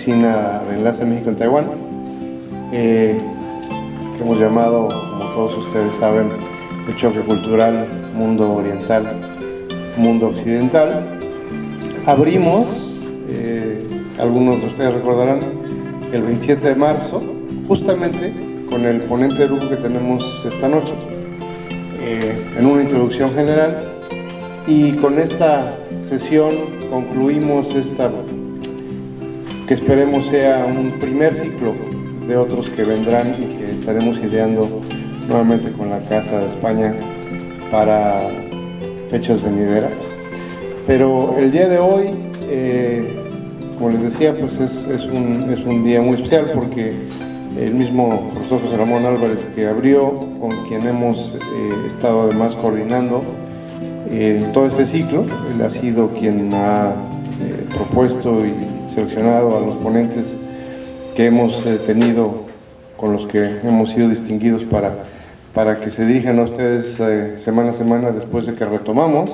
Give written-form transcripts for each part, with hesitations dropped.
Oficina de Enlace México en Taiwán, que hemos llamado, como todos ustedes saben, el choque cultural mundo oriental, mundo occidental. Abrimos, algunos de ustedes recordarán, el 27 de marzo, justamente con el ponente de lujo que tenemos esta noche, en una introducción general, y con esta sesión concluimos esta, que esperemos sea un primer ciclo de otros que vendrán y que estaremos ideando nuevamente con la Casa de España para fechas venideras. Pero el día de hoy, como les decía, pues es un día muy especial porque el mismo profesor José Ramón Álvarez, que abrió, con quien hemos estado además coordinando todo este ciclo, él ha sido quien ha propuesto y seleccionado a los ponentes que hemos tenido, con los que hemos sido distinguidos para que se dirijan a ustedes semana a semana después de que retomamos.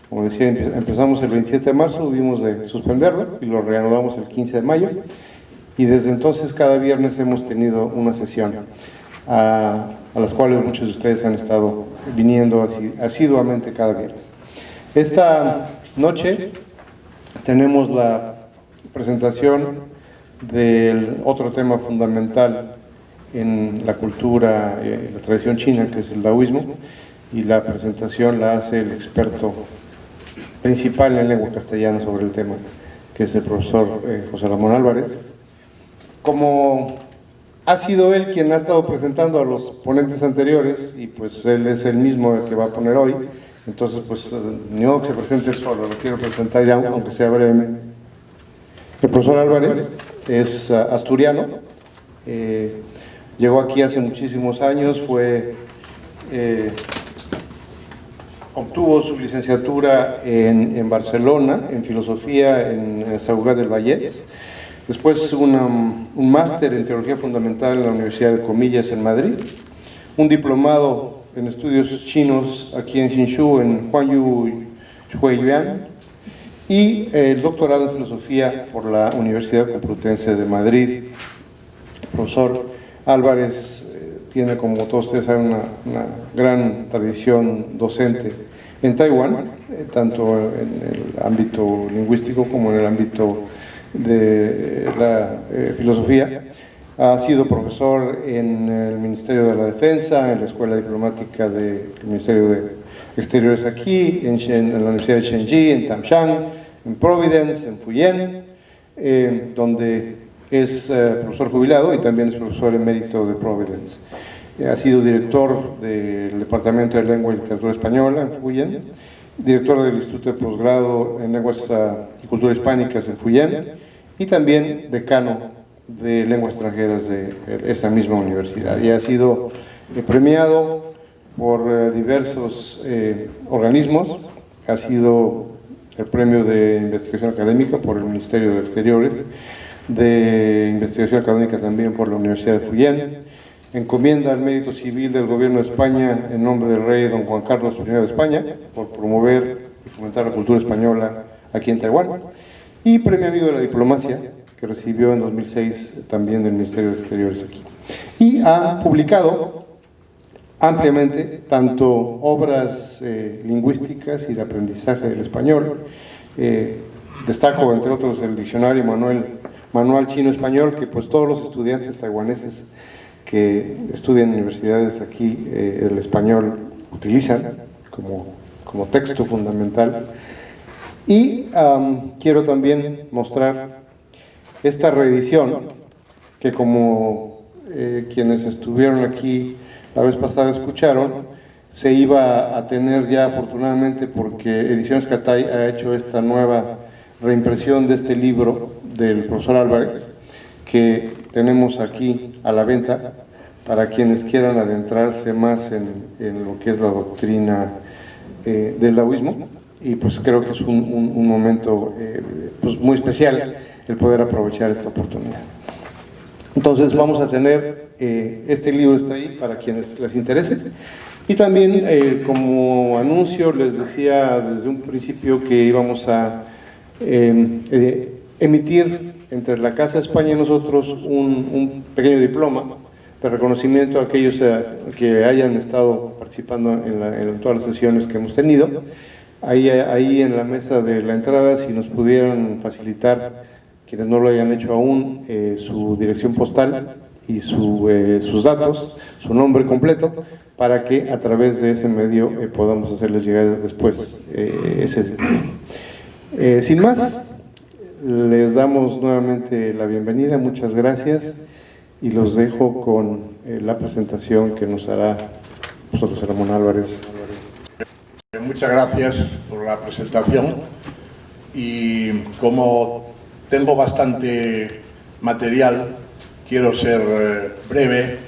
Como decía, empezamos el 27 de marzo, tuvimos de suspenderlo y lo reanudamos el 15 de mayo, y desde entonces cada viernes hemos tenido una sesión a las cuales muchos de ustedes han estado viniendo asiduamente cada viernes. Esta noche tenemos la presentación del otro tema fundamental en la cultura, la tradición china, que es el taoísmo, y la presentación la hace el experto principal en lengua castellana sobre el tema, que es el profesor José Ramón Álvarez. Como ha sido él quien ha estado presentando a los ponentes anteriores, y pues él es el mismo el que va a poner hoy, entonces pues ni modo que se presente solo, lo quiero presentar ya, aunque sea brevemente. El profesor Álvarez es asturiano, llegó aquí hace muchísimos años, obtuvo su licenciatura en Barcelona, en filosofía en Sant Cugat del Vallès, después un máster en teología fundamental en la Universidad de Comillas en Madrid, un diplomado en estudios chinos aquí en Hsinchu, en Huangyu Huiyuan, y el doctorado en filosofía por la Universidad Complutense de Madrid. El profesor Álvarez tiene, como todos ustedes saben, una gran tradición docente en Taiwán, tanto en el ámbito lingüístico como en el ámbito de la filosofía. Ha sido profesor en el Ministerio de la Defensa, en la Escuela Diplomática del Ministerio de Exteriores aquí, en la Universidad de Shenji, en Tangshan, en Providence, en Fujian, donde es profesor jubilado y también es profesor emérito de Providence. Ha sido director del Departamento de Lengua y Literatura Española en Fujian, director del Instituto de Posgrado en Lenguas y Cultura Hispánicas en Fujian, y también decano de Lenguas Extranjeras de esa misma universidad. Y ha sido premiado por diversos organismos. Ha sido el premio de investigación académica por el Ministerio de Exteriores, de investigación académica también por la Universidad de Fujian, encomienda al mérito civil del Gobierno de España en nombre del rey don Juan Carlos I de España por promover y fomentar la cultura española aquí en Taiwán, y premio amigo de la diplomacia, que recibió en 2006 también del Ministerio de Exteriores aquí. Y ha publicado ampliamente tanto obras lingüísticas y de aprendizaje del español. Destaco, entre otros, el diccionario Manual Chino-Español, que pues todos los estudiantes taiwaneses que estudian en universidades aquí el español utilizan como texto fundamental. Y quiero también mostrar esta reedición que, como quienes estuvieron aquí la vez pasada escucharon, se iba a tener ya afortunadamente, porque Ediciones Catay ha hecho esta nueva reimpresión de este libro del profesor Álvarez, que tenemos aquí a la venta para quienes quieran adentrarse más en lo que es la doctrina del taoísmo, y pues creo que es un momento pues muy especial el poder aprovechar esta oportunidad. Entonces vamos a tener, este libro está ahí para quienes les interese, y también como anuncio les decía desde un principio que íbamos a emitir entre la Casa de España y nosotros un pequeño diploma de reconocimiento a aquellos que hayan estado participando en todas las sesiones que hemos tenido. Ahí en la mesa de la entrada, si nos pudieran facilitar, quienes no lo hayan hecho aún, su dirección postal y sus datos, su nombre completo, para que a través de ese medio podamos hacerles llegar después sin más, les damos nuevamente la bienvenida, muchas gracias, y los dejo con la presentación que nos hará José Ramón Álvarez. Muchas gracias por la presentación, y como tengo bastante material, quiero ser breve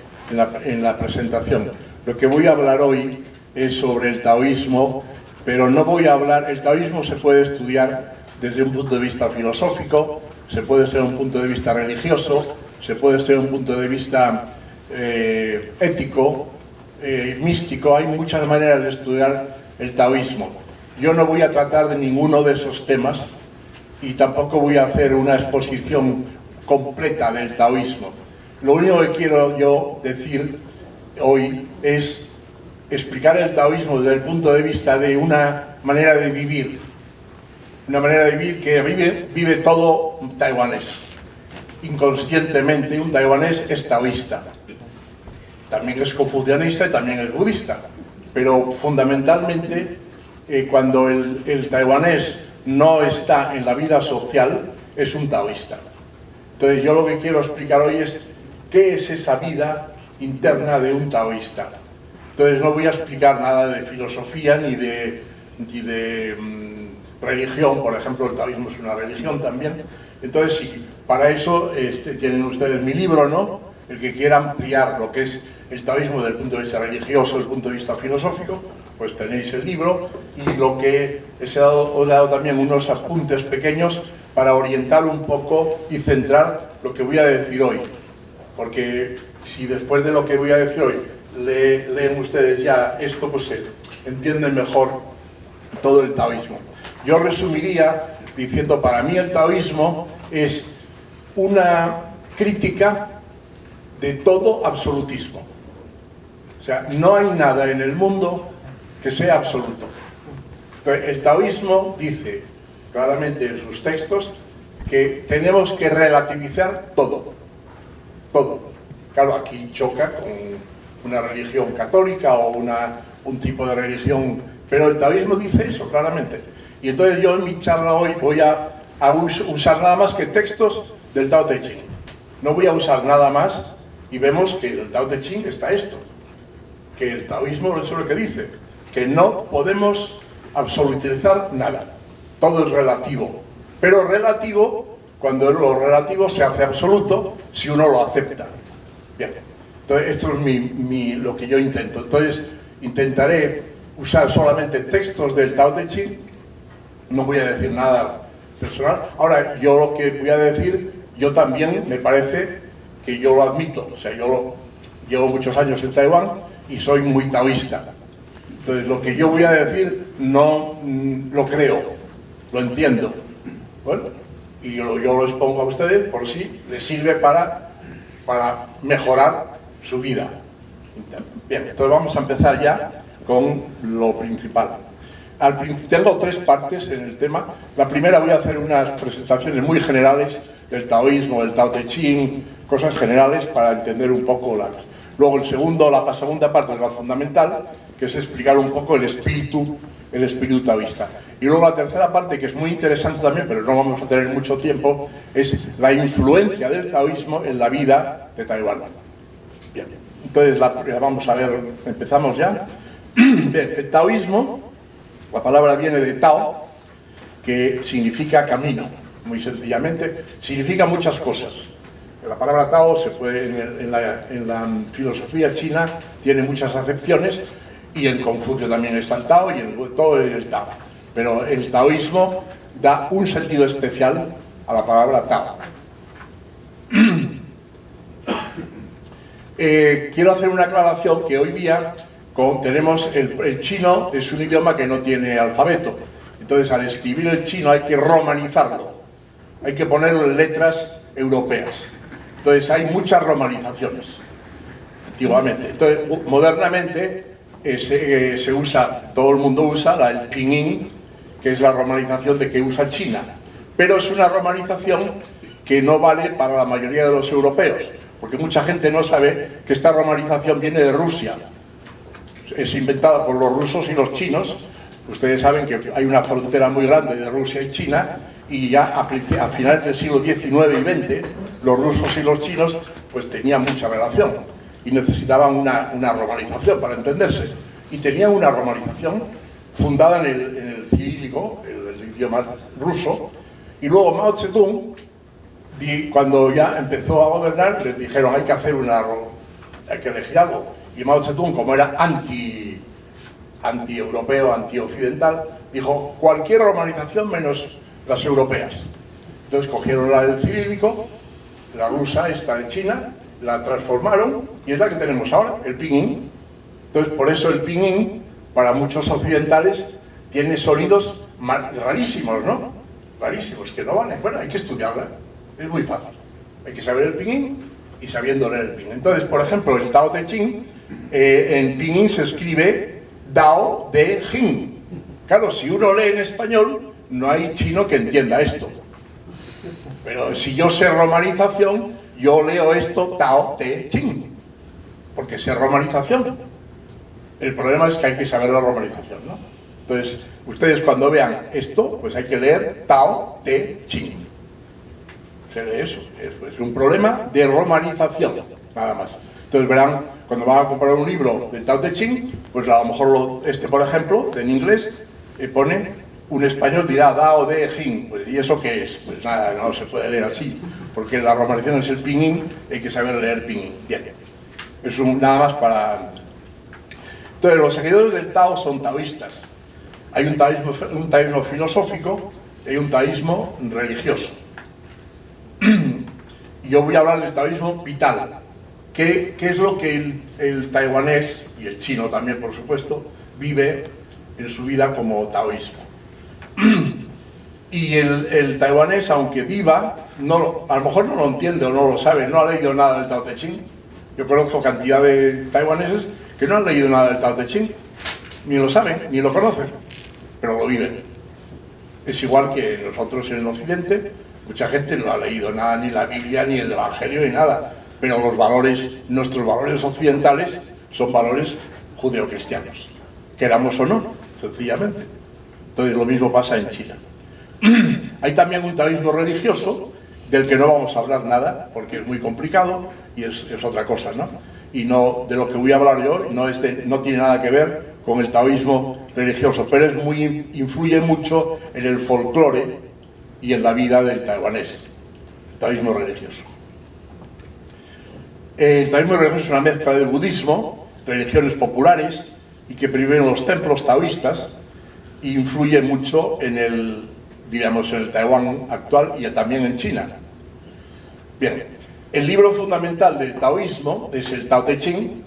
en la presentación. Lo que voy a hablar hoy es sobre el taoísmo, pero no voy a hablar... El taoísmo se puede estudiar desde un punto de vista filosófico, se puede estudiar desde un punto de vista religioso, se puede estudiar desde un punto de vista ético, místico. Hay muchas maneras de estudiar el taoísmo. Yo no voy a tratar de ninguno de esos temas y tampoco voy a hacer una exposición completa del taoísmo. Lo único que quiero yo decir hoy es explicar el taoísmo desde el punto de vista de una manera de vivir, que vive todo un taiwanés. Inconscientemente un taiwanés es taoísta, también es confucianista y también es budista, pero fundamentalmente cuando el taiwanés no está en la vida social, es un taoísta. Entonces yo lo que quiero explicar hoy es qué es esa vida interna de un taoísta. Entonces no voy a explicar nada de filosofía ni de religión. Por ejemplo, el taoísmo es una religión también. Entonces sí, para eso tienen ustedes mi libro, ¿no? El que quiera ampliar lo que es el taoísmo desde el punto de vista religioso, desde el punto de vista filosófico, pues tenéis el libro. Y lo que os he dado también unos apuntes pequeños para orientar un poco y centrar lo que voy a decir hoy, porque si después de lo que voy a decir hoy leen ustedes ya esto, pues se entienden mejor todo el taoísmo. Yo resumiría diciendo, para mí el taoísmo es una crítica de todo absolutismo. O sea, no hay nada en el mundo que sea absoluto. Entonces, el taoísmo dice claramente en sus textos que tenemos que relativizar todo. Todo. Claro, aquí choca con una religión católica o un tipo de religión, pero el taoísmo dice eso claramente. Y entonces yo en mi charla hoy voy a usar nada más que textos del Tao Te Ching. No voy a usar nada más, y vemos que en el Tao Te Ching está esto, que el taoísmo eso es lo que dice, que no podemos absolutizar nada, todo es relativo, pero relativo, cuando lo relativo se hace absoluto si uno lo acepta. Bien, entonces esto es lo que yo intento. Entonces intentaré usar solamente textos del Tao Te Ching, no voy a decir nada personal. Ahora, yo lo que voy a decir, yo también me parece que yo lo admito, o sea, llevo muchos años en Taiwán y soy muy taoísta. Entonces lo que yo voy a decir no lo creo, lo entiendo. Bueno, y yo lo expongo a ustedes por si les sirve para mejorar su vida interna. Bien, entonces vamos a empezar ya con lo principal. Tengo tres partes en el tema. La primera voy a hacer unas presentaciones muy generales del taoísmo, del Tao Te Ching, cosas generales para entender un poco las... Luego la segunda parte es la fundamental, que es explicar un poco el espíritu taoísta. Y luego la tercera parte, que es muy interesante también, pero no vamos a tener mucho tiempo, es la influencia del taoísmo en la vida de Taiwán. Bien, entonces vamos a ver, empezamos ya. Bien, el taoísmo, la palabra viene de Tao, que significa camino, muy sencillamente, significa muchas cosas. La palabra Tao en la filosofía china tiene muchas acepciones, y en Confucio también está el Tao, y todo es el Tao. Pero el taoísmo da un sentido especial a la palabra Tao. Quiero hacer una aclaración, que hoy día tenemos el chino, es un idioma que no tiene alfabeto. Entonces, al escribir el chino hay que romanizarlo. hay que ponerlo en letras europeas. Entonces hay muchas romanizaciones, antiguamente. Entonces, modernamente se usa, todo el mundo usa el pinyin, que es la romanización de que usa China. Pero es una romanización que no vale para la mayoría de los europeos, porque mucha gente no sabe que esta romanización viene de Rusia. Es inventada por los rusos y los chinos. Ustedes saben que hay una frontera muy grande de Rusia y China, y ya a finales del siglo XIX y XX, los rusos y los chinos pues tenían mucha relación y necesitaban una romanización para entenderse. Y tenían una romanización fundada en el cirílico, el idioma ruso, y luego Mao Zedong, cuando ya empezó a gobernar, les dijeron hay que hacer hay que elegir algo. Y Mao Zedong, como era anti-europeo, anti-occidental, dijo cualquier romanización menos las europeas. Entonces cogieron la del cirílico, la rusa, esta de China, la transformaron y es la que tenemos ahora, el pinyin. Entonces por eso el pinyin, para muchos occidentales, tiene sonidos rarísimos, ¿no? Rarísimos, que no valen. Bueno, hay que estudiarla, es muy fácil. Hay que saber el pinyin y sabiendo leer el pinyin. Entonces, por ejemplo, el Tao Te Ching, en pinyin se escribe Dao De Jing. Claro, si uno lee en español, no hay chino que entienda esto. Pero si yo sé romanización, yo leo esto Tao Te Ching, porque sé romanización. El problema es que hay que saber la romanización, ¿no? Entonces, ustedes cuando vean esto, pues hay que leer Tao Te Ching. Se lee eso. Es un problema de romanización, nada más. Entonces verán, cuando van a comprar un libro de Tao Te Ching, pues a lo mejor por ejemplo, en inglés, pone un español dirá Dao De Jing. Pues, ¿y eso qué es? Pues nada, no se puede leer así, porque la romanización es el pinyin, hay que saber leer pinyin. Bien, es nada más para... Entonces, los seguidores del Tao son taoístas. Hay un taoísmo filosófico y hay un taoísmo religioso. Y yo voy a hablar del taoísmo vital. ¿Qué es lo que el taiwanés, y el chino también por supuesto, vive en su vida como taoísmo? Y el taiwanés, aunque viva, a lo mejor no lo entiende o no lo sabe, no ha leído nada del Tao Te Ching. Yo conozco cantidad de taiwaneses que no han leído nada del Tao Te Ching, ni lo saben, ni lo conocen, pero lo viven. Es igual que nosotros en el occidente, mucha gente no ha leído nada, ni la Biblia, ni el Evangelio, ni nada, pero nuestros valores occidentales son valores judeocristianos, queramos o no, sencillamente. Entonces lo mismo pasa en China. Hay también un taoísmo religioso, del que no vamos a hablar nada, porque es muy complicado y es otra cosa, ¿no? Y no, de lo que voy a hablar yo no tiene nada que ver con el taoísmo religioso, pero influye mucho en el folclore y en la vida del taiwanés, el taoísmo religioso. El taoísmo religioso es una mezcla del budismo, religiones populares, y que viven en los templos taoístas, e influye mucho en el Taiwán actual y también en China. Bien, el libro fundamental del taoísmo es el Tao Te Ching,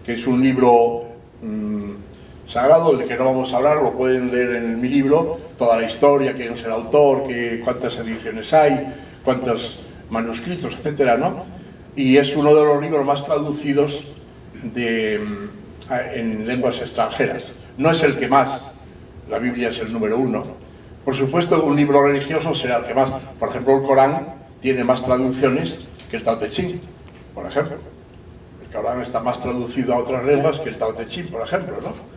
que es un libro sagrado del que no vamos a hablar, lo pueden leer en mi libro, toda la historia, quién es el autor, cuántas ediciones hay, cuántos manuscritos, etcétera, ¿no? Y es uno de los libros más traducidos en lenguas extranjeras. No es el que más, la Biblia es el número 1. Por supuesto, un libro religioso será el que más. Por ejemplo, el Corán tiene más traducciones que el Tao Te Ching, por ejemplo. El Corán está más traducido a otras lenguas que el Tao Te Ching, por ejemplo, ¿no?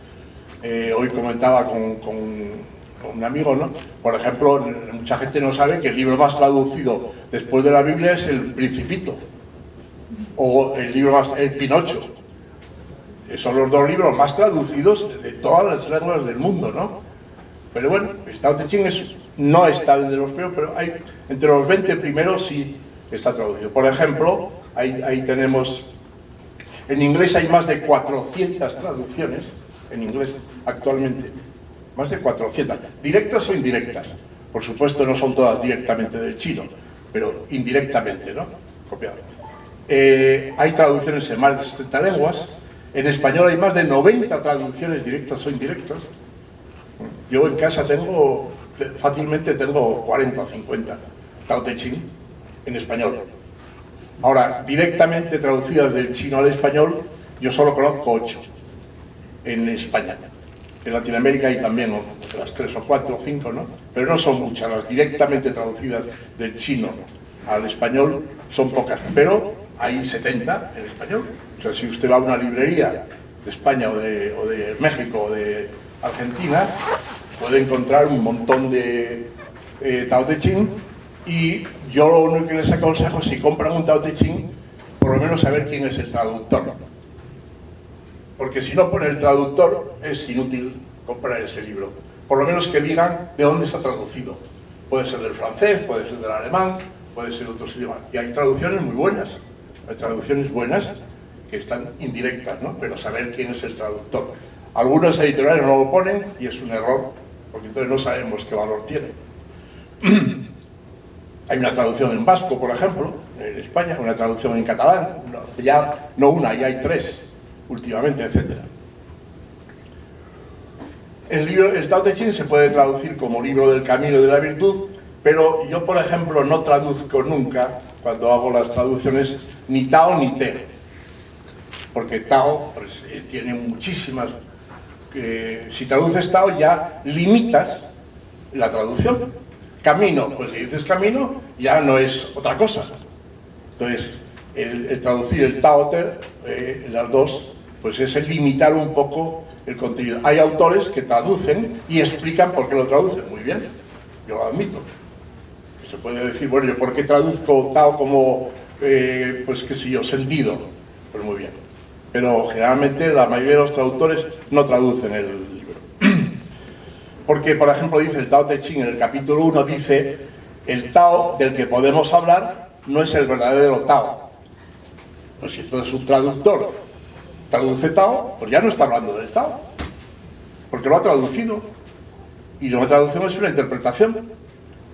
Hoy comentaba con un amigo, ¿no? Por ejemplo, mucha gente no sabe que el libro más traducido después de la Biblia es el Principito, o el Pinocho. Son los dos libros más traducidos de todas las lenguas del mundo, ¿no? Pero bueno, el Tao Te Ching no está entre los primeros, pero entre los 20 primeros sí está traducido. Por ejemplo, ahí tenemos, en inglés hay más de 400 traducciones, en inglés actualmente, más de 400, directas o indirectas. Por supuesto no son todas directamente del chino, pero indirectamente, ¿no? Copiado. Hay traducciones en más de 70 lenguas. En español hay más de 90 traducciones directas o indirectas. Yo en casa fácilmente tengo 40 o 50 Tao Te Ching en español. Ahora, directamente traducidas del chino al español, yo solo conozco 8 en España. En Latinoamérica hay también otras 3 o 4 o 5, ¿no? Pero no son muchas, las directamente traducidas del chino al español son pocas, pero hay 70 en español. O sea, si usted va a una librería de España o de México o de Argentina, puede encontrar un montón de Tao Te Ching, y yo lo único que les aconsejo, si compran un Tao Te Ching, por lo menos saber quién es el traductor. Porque si no pone el traductor, es inútil comprar ese libro. Por lo menos que digan de dónde está traducido. Puede ser del francés, puede ser del alemán, puede ser de otros idiomas. Y hay traducciones muy buenas. Hay traducciones buenas que están indirectas, ¿no? Pero saber quién es el traductor. Algunos editoriales no lo ponen y es un error, porque entonces no sabemos qué valor tiene. Hay una traducción en vasco, por ejemplo, en España, una traducción en catalán, ya no una, ya hay 3 últimamente, etc. El Tao Te Ching se puede traducir como libro del camino de la virtud, pero yo, por ejemplo, no traduzco nunca, cuando hago las traducciones, ni Tao ni Te, porque Tao pues, tiene muchísimas... si traduces Tao ya limitas la traducción. Camino, pues si dices camino, ya no es otra cosa. Entonces, el traducir el Tao Te, las dos, pues es el limitar un poco el contenido. Hay autores que traducen y explican por qué lo traducen, muy bien, yo lo admito. Se puede decir, bueno, ¿yo por qué traduzco Tao como, pues qué sé yo, sentido? Pues muy bien. Pero generalmente la mayoría de los traductores no traducen el libro. Porque, por ejemplo, dice el Tao Te Ching en el capítulo 1, dice, el Tao del que podemos hablar no es el verdadero Tao. Pues si entonces un traductor traduce Tao, pues ya no está hablando del Tao, porque lo ha traducido. Y una traducción es una interpretación.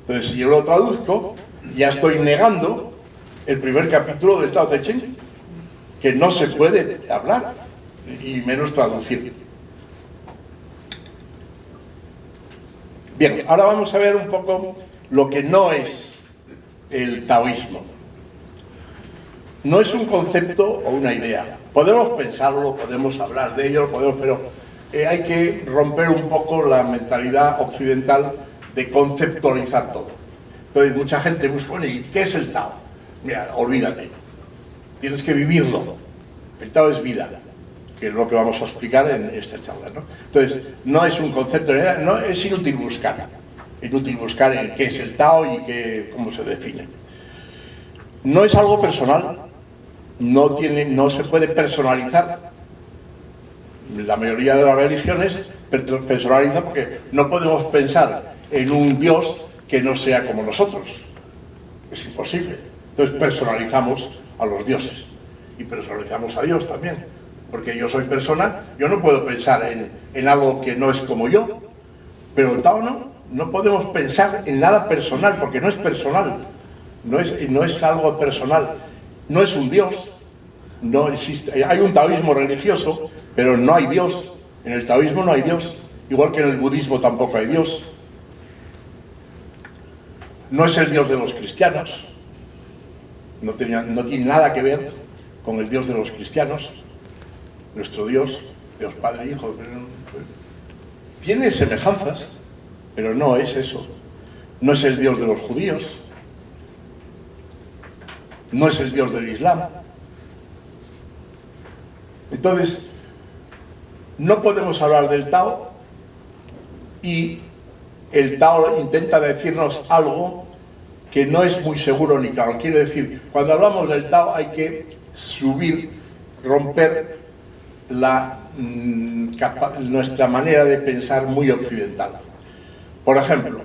Entonces, si yo lo traduzco, ya estoy negando el primer capítulo del Tao Te Ching, que no se puede hablar, y menos traducir. Bien, ahora vamos a ver un poco lo que no es el taoísmo. No es un concepto o una idea. Podemos pensarlo, podemos hablar de ello, pero hay que romper un poco la mentalidad occidental de conceptualizar todo. Entonces mucha gente busca, bueno, ¿y qué es el Tao? Mira, olvídate, tienes que vivirlo. El Tao es vida, que es lo que vamos a explicar en esta charla, ¿no? Entonces, no es un concepto, no, es inútil buscar qué es el Tao y cómo se define. No es algo personal, no se puede personalizar. La mayoría de las religiones personalizan porque no podemos pensar en un Dios que no sea como nosotros. Es imposible. Entonces personalizamos a los dioses y personalizamos a Dios también. Porque yo soy persona, yo no puedo pensar en algo que no es como yo. Pero el Tao no podemos pensar en nada personal porque no es personal. No es algo personal. No es un Dios. No existe. Hay un taoísmo religioso, pero no hay Dios. En el taoísmo no hay Dios. Igual que en el budismo tampoco hay Dios. No es el Dios de los cristianos. No tiene nada que ver con el Dios de los cristianos. Nuestro Dios, Dios Padre, Hijo, tiene semejanzas, pero no es eso. No es el Dios de los judíos. No es el Dios del Islam. Entonces, no podemos hablar del Tao y el Tao intenta decirnos algo que no es muy seguro ni claro. Quiere decir, cuando hablamos del Tao hay que romper nuestra manera de pensar muy occidental. Por ejemplo,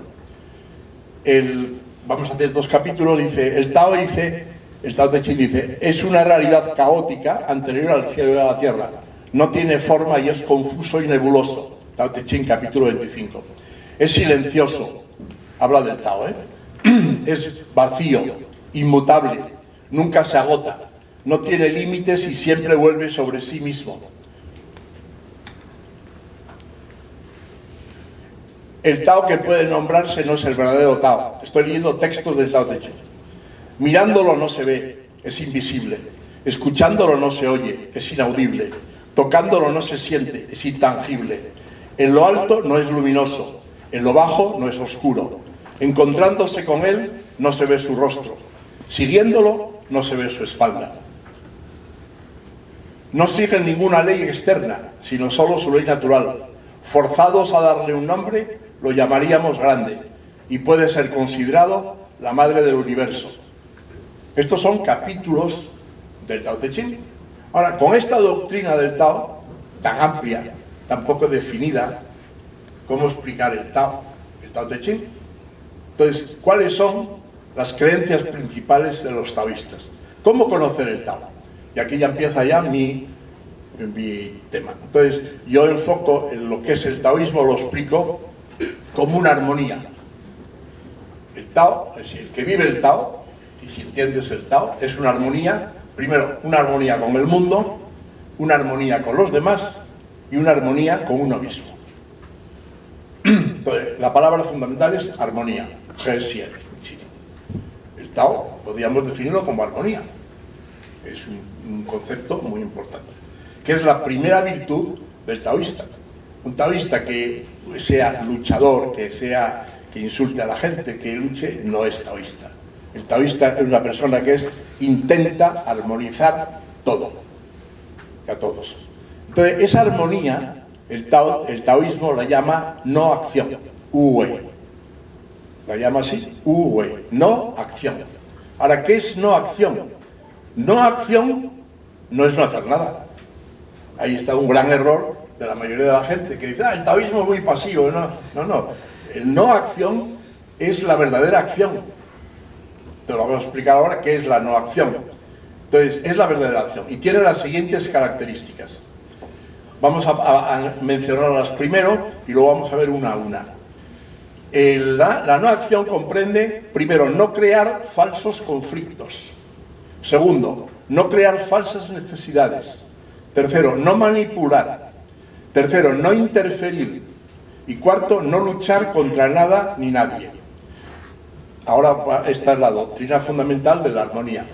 vamos a hacer 2 capítulos, dice, el Tao Te Ching dice, es una realidad caótica anterior al cielo y a la tierra. No tiene forma y es confuso y nebuloso. Tao Te Ching, capítulo 25. Es silencioso. Habla del Tao, Es vacío, inmutable, nunca se agota. No tiene límites y siempre vuelve sobre sí mismo. El Tao que puede nombrarse no es el verdadero Tao. Estoy leyendo textos del Tao Te Ching. Mirándolo no se ve, es invisible. Escuchándolo no se oye, es inaudible. Tocándolo no se siente, es intangible. En lo alto no es luminoso, en lo bajo no es oscuro. Encontrándose con él no se ve su rostro. Siguiéndolo no se ve su espalda. No siguen ninguna ley externa, sino solo su ley natural. Forzados a darle un nombre, lo llamaríamos grande, y puede ser considerado la madre del universo. Estos son capítulos del Tao Te Ching. Ahora, con esta doctrina del Tao, tan amplia, tan poco definida, ¿cómo explicar el Tao Te Ching? Entonces, ¿cuáles son las creencias principales de los taoístas? ¿Cómo conocer el Tao? Y aquí ya empieza ya mi tema. Entonces, yo enfoco en lo que es el taoísmo, lo explico como una armonía. El Tao, es decir, el que vive el Tao, y si entiendes el Tao, es una armonía, primero, una armonía con el mundo, una armonía con los demás y una armonía con uno mismo. Entonces, la palabra fundamental es armonía, Ge-Sien. El Tao podríamos definirlo como armonía. Es un concepto muy importante, que es la primera virtud del taoísta. Un taoísta que sea luchador, que insulte a la gente, que luche, no es taoísta. El taoísta es una persona que intenta armonizar todo, a todos. Entonces, esa armonía, el taoísmo la llama no acción, Wu-Wei. La llama así, Wu-Wei, no acción. Ahora, ¿qué es no acción? No acción no es no hacer nada. Ahí está un gran error de la mayoría de la gente, que dice, el taoísmo es muy pasivo. No. El no acción es la verdadera acción. Te lo vamos a explicar ahora qué es la no acción. Entonces, es la verdadera acción y tiene las siguientes características. Vamos a mencionarlas primero y luego vamos a ver una a una. La no acción comprende, primero, no crear falsos conflictos. Segundo, no crear falsas necesidades. Tercero, no manipular. Tercero, no interferir. Y cuarto, no luchar contra nada ni nadie. Ahora, esta es la doctrina fundamental de la armonía.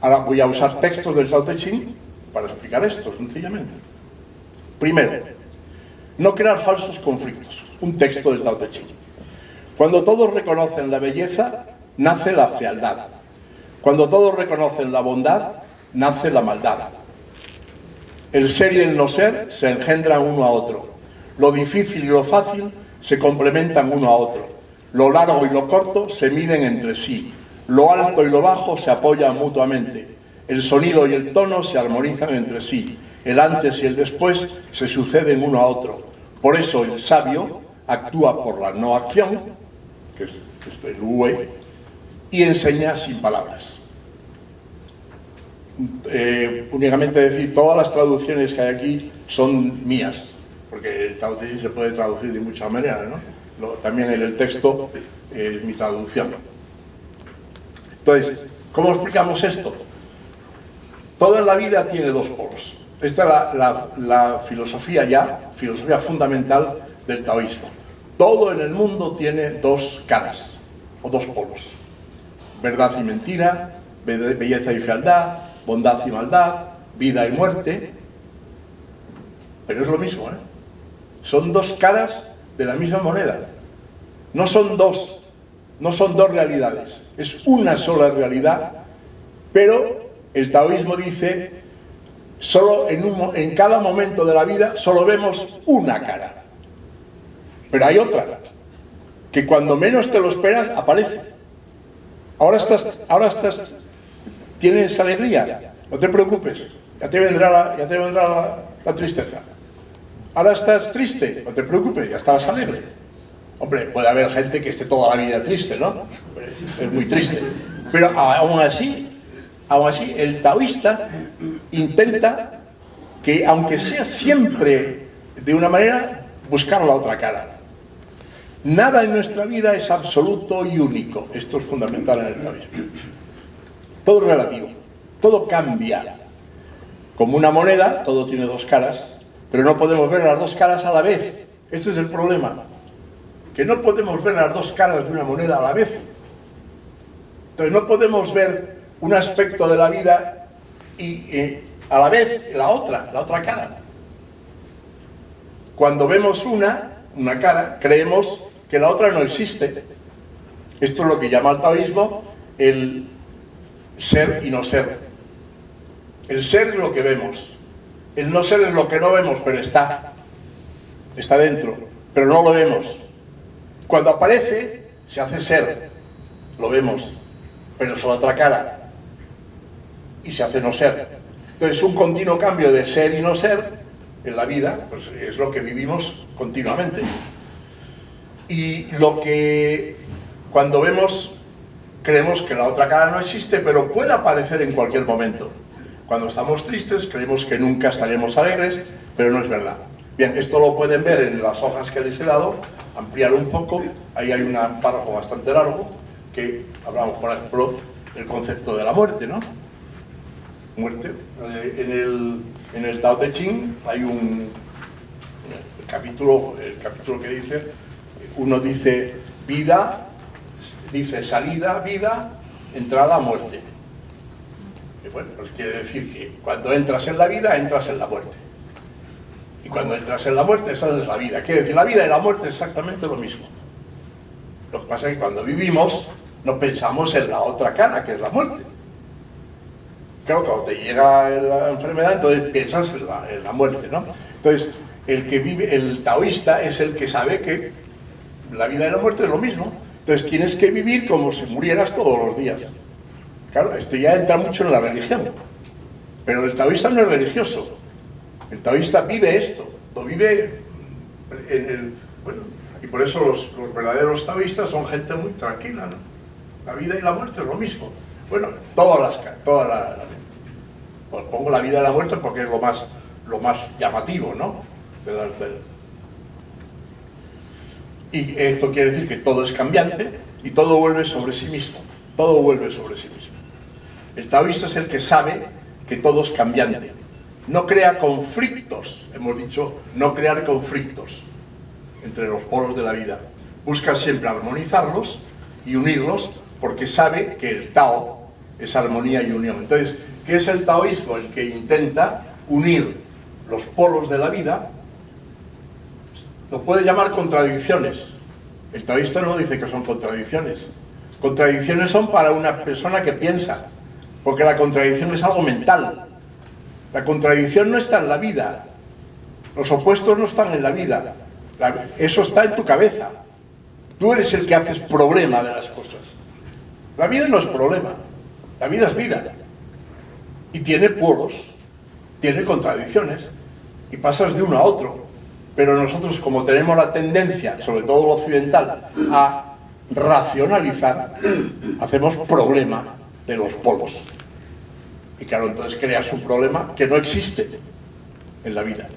Ahora voy a usar textos del Tao Te Ching para explicar esto, sencillamente. Primero, no crear falsos conflictos. Un texto del Tao Te Ching. Cuando todos reconocen la belleza, nace la fealdad. Cuando todos reconocen la bondad, nace la maldad. El ser y el no ser se engendran uno a otro. Lo difícil y lo fácil se complementan uno a otro. Lo largo y lo corto se miden entre sí. Lo alto y lo bajo se apoyan mutuamente. El sonido y el tono se armonizan entre sí. El antes y el después se suceden uno a otro. Por eso el sabio actúa por la no acción, que es el Wu-Wei, y enseña sin palabras. Únicamente decir, todas las traducciones que hay aquí son mías, porque el Tao Te Ching se puede traducir de muchas maneras, ¿no? También en el texto es mi traducción. Entonces, ¿cómo explicamos esto? Todo en la vida tiene dos polos. Esta es la filosofía fundamental del taoísmo. Todo en el mundo tiene dos caras, o dos polos. Verdad y mentira, belleza y fealdad, bondad y maldad, vida y muerte. Pero es lo mismo, ¿eh? Son dos caras de la misma moneda. No son dos realidades. Es una sola realidad, pero el taoísmo dice, solo en cada momento de la vida solo vemos una cara. Pero hay otra, que cuando menos te lo esperas, aparece. Ahora estás, tienes alegría, no te preocupes, ya te vendrá la tristeza. Ahora estás triste, no te preocupes, ya estarás alegre. Hombre, puede haber gente que esté toda la vida triste, ¿no? Es muy triste. Pero aún así, el taoísta intenta que, aunque sea siempre de una manera, buscar la otra cara. Nada en nuestra vida es absoluto y único. Esto es fundamental en el taoísmo. Todo es relativo, todo cambia. Como una moneda, todo tiene dos caras, pero no podemos ver las dos caras a la vez. Este es el problema. que no podemos ver las dos caras de una moneda a la vez. Entonces no podemos ver un aspecto de la vida y a la vez la otra cara. Cuando vemos una cara, creemos que la otra no existe. Esto es lo que llama el taoísmo el ser y no ser. El ser es lo que vemos, el no ser es lo que no vemos, pero está dentro, pero no lo vemos. Cuando aparece, se hace ser, lo vemos, pero es la otra cara, y se hace no ser. Entonces, un continuo cambio de ser y no ser en la vida, pues es lo que vivimos continuamente. Y lo que cuando vemos, creemos que la otra cara no existe, pero puede aparecer en cualquier momento. Cuando estamos tristes, creemos que nunca estaremos alegres, pero no es verdad. Bien, esto lo pueden ver en las hojas que les he dado, ampliar un poco. Ahí hay un párrafo bastante largo, que hablamos, por ejemplo, del concepto de la muerte, ¿no? Muerte. En el Tao Te Ching hay el capítulo que dice, uno dice vida, dice salida, vida, entrada, muerte. Y bueno, pues quiere decir que cuando entras en la vida, entras en la muerte. Y cuando entras en la muerte, esa es la vida. Quiere decir, la vida y la muerte es exactamente lo mismo. Lo que pasa es que cuando vivimos, no pensamos en la otra cara, que es la muerte. Claro, cuando te llega la enfermedad, entonces piensas en la muerte, ¿no? Entonces, el taoísta es el que sabe que la vida y la muerte es lo mismo. Entonces tienes que vivir como si murieras todos los días. Claro, esto ya entra mucho en la religión. Pero el taoísta no es religioso. El taoísta vive esto, lo vive bueno, y por eso los verdaderos taoístas son gente muy tranquila, ¿no? La vida y la muerte es lo mismo. Bueno, pues pongo la vida y la muerte porque es lo más llamativo, ¿no? Y esto quiere decir que todo es cambiante y todo vuelve sobre sí mismo. Todo vuelve sobre sí mismo. El taoísta es el que sabe que todo es cambiante. No crea conflictos, hemos dicho, no crear conflictos entre los polos de la vida. Busca siempre armonizarlos y unirlos porque sabe que el Tao es armonía y unión. Entonces, ¿qué es el taoísmo? El que intenta unir los polos de la vida. Lo puede llamar contradicciones. El taoísta no dice que son contradicciones. Contradicciones son para una persona que piensa, porque la contradicción es algo mental. La contradicción no está en la vida. Los opuestos no están en la vida. Eso está en tu cabeza. Tú eres el que haces problema de las cosas. La vida no es problema. La vida es vida. Y tiene polos, tiene contradicciones, y pasas de uno a otro. Pero nosotros, como tenemos la tendencia, sobre todo lo occidental, a racionalizar, hacemos problema de los polos. Y claro, entonces creas un problema que no existe en la vida.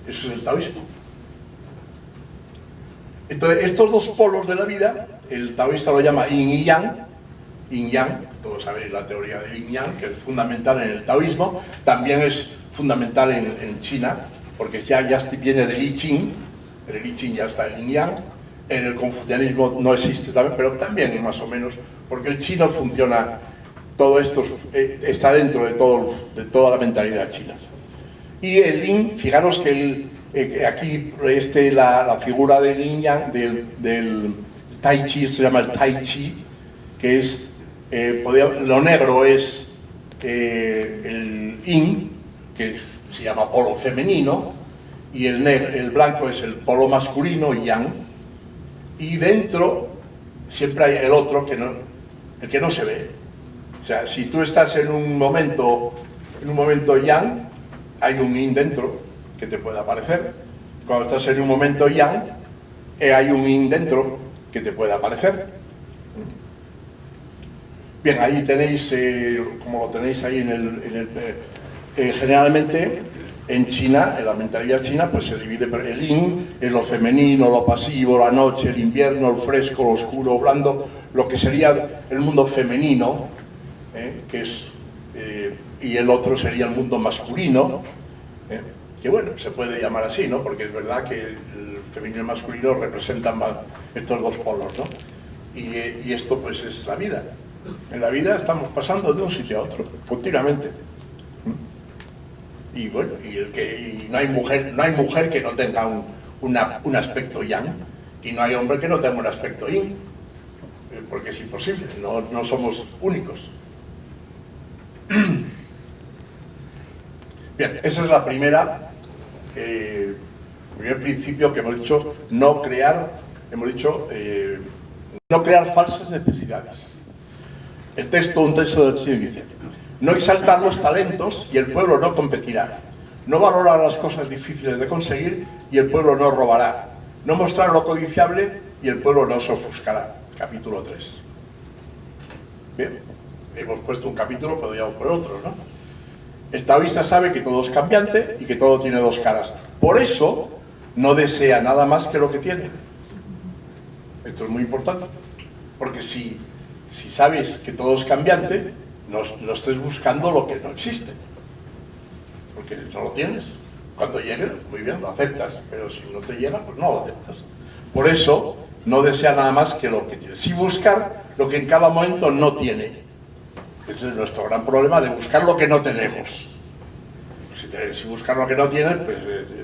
Eso es el taoísmo. Entonces, estos dos polos de la vida, el taoísta lo llama yin y yang. Yin yang, todos sabéis la teoría de yin yang, que es fundamental en el taoísmo, también es fundamental en China, porque ya viene del I Ching, en el I Ching ya está el yin yang, en el confucianismo no existe también, pero también más o menos, porque el chino funciona, todo esto está dentro de toda la mentalidad china. Y el yin, fijaros que aquí la figura del yin yang, del tai chi, se llama el tai chi, que es, lo negro es el yin, que se llama polo femenino, y el blanco es el polo masculino, yang, y dentro siempre hay el otro, el que no se ve. O sea, si tú estás en un momento yang, hay un yin dentro que te puede aparecer. Cuando estás en un momento yang, hay un yin dentro que te puede aparecer. Bien, ahí tenéis, como lo tenéis ahí generalmente en China, en la mentalidad china, pues se divide, el yin es lo femenino, lo pasivo, la noche, el invierno, el fresco, lo oscuro, blando, lo que sería el mundo femenino, que es, y el otro sería el mundo masculino, que bueno, se puede llamar así, ¿no? Porque es verdad que el femenino y el masculino representan más estos dos polos, ¿no? Y esto pues es la vida. En la vida estamos pasando de un sitio a otro, continuamente. Y bueno, y no hay mujer que no tenga un aspecto yang, y no hay hombre que no tenga un aspecto yin, porque es imposible, no somos únicos. Bien, esa es la primer principio que hemos dicho, no crear falsas necesidades. Un texto del Chino dice: no exaltar los talentos y el pueblo no competirá, no valorar las cosas difíciles de conseguir y el pueblo no robará, no mostrar lo codiciable y el pueblo no se ofuscará. Capítulo 3. Bien, hemos puesto un capítulo, podríamos poner otro, ¿no? El taoísta sabe que todo es cambiante y que todo tiene dos caras. Por eso no desea nada más que lo que tiene. Esto es muy importante, porque si sabes que todo es cambiante, no estés buscando lo que no existe, porque no lo tienes. Cuando llegue, muy bien, lo aceptas, pero si no te llega, pues no lo aceptas. Por eso no desea nada más que lo que tiene, sin buscar lo que en cada momento no tiene. Ese es nuestro gran problema, de buscar lo que no tenemos. Si buscas lo que no tienes, pues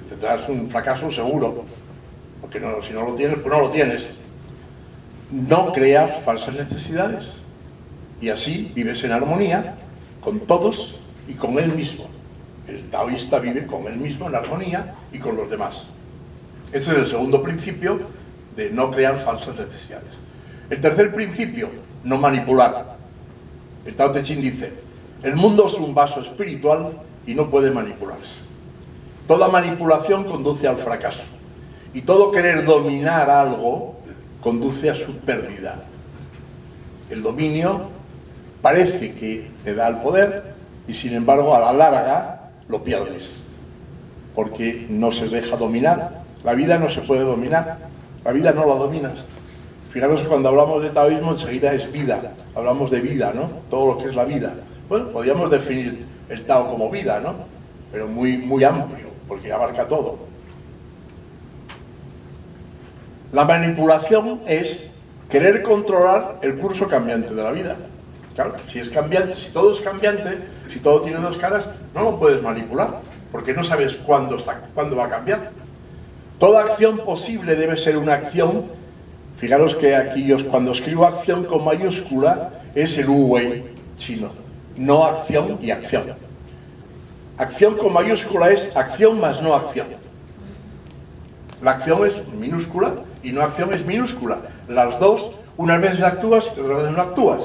tendrás un fracaso seguro, porque si no lo tienes, pues no lo tienes. No creas falsas necesidades, y así vives en armonía con todos y con él mismo. El taoísta vive con él mismo en armonía y con los demás. Ese es el segundo principio, de no crear falsas necesidades. El tercer principio, no manipular. El Tao Te Ching dice: el mundo es un vaso espiritual y no puede manipularse. Toda manipulación conduce al fracaso, y todo querer dominar algo conduce a su pérdida. El dominio parece que te da el poder y sin embargo a la larga lo pierdes, porque no se deja dominar. La vida no se puede dominar, la vida no la dominas. Fijaros que cuando hablamos de taoísmo enseguida es vida, hablamos de vida, ¿no? Todo lo que es la vida. Bueno, podríamos definir el Tao como vida, ¿no? Pero muy amplio, porque abarca todo. La manipulación es querer controlar el curso cambiante de la vida. Claro, si es cambiante, si todo es cambiante, si todo tiene dos caras, no lo puedes manipular, porque no sabes cuándo va a cambiar. Toda acción posible debe ser una acción. Fijaros que aquí cuando escribo acción con mayúscula es el Wu-Wei chino, no acción y acción. Acción con mayúscula es acción más no acción. La acción es minúscula y no acción es minúscula. Las dos, unas veces actúas y otras veces no actúas.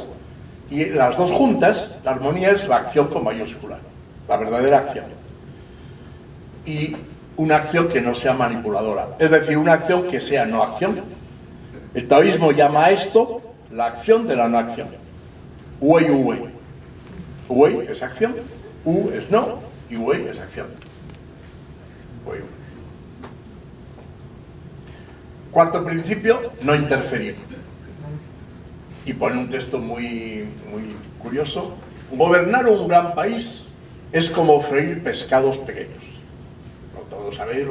Y las dos juntas, la armonía es la acción con mayúscula, la verdadera acción. Y una acción que no sea manipuladora, es decir, una acción que sea no acción. El taoísmo llama a esto la acción de la no acción. Wei Wu Wei. Wei es acción, U es no y Wei es acción. Wei. Cuarto principio, no interferir. Y pone un texto muy curioso: gobernar un gran país es como freír pescados pequeños. No todos sabéis,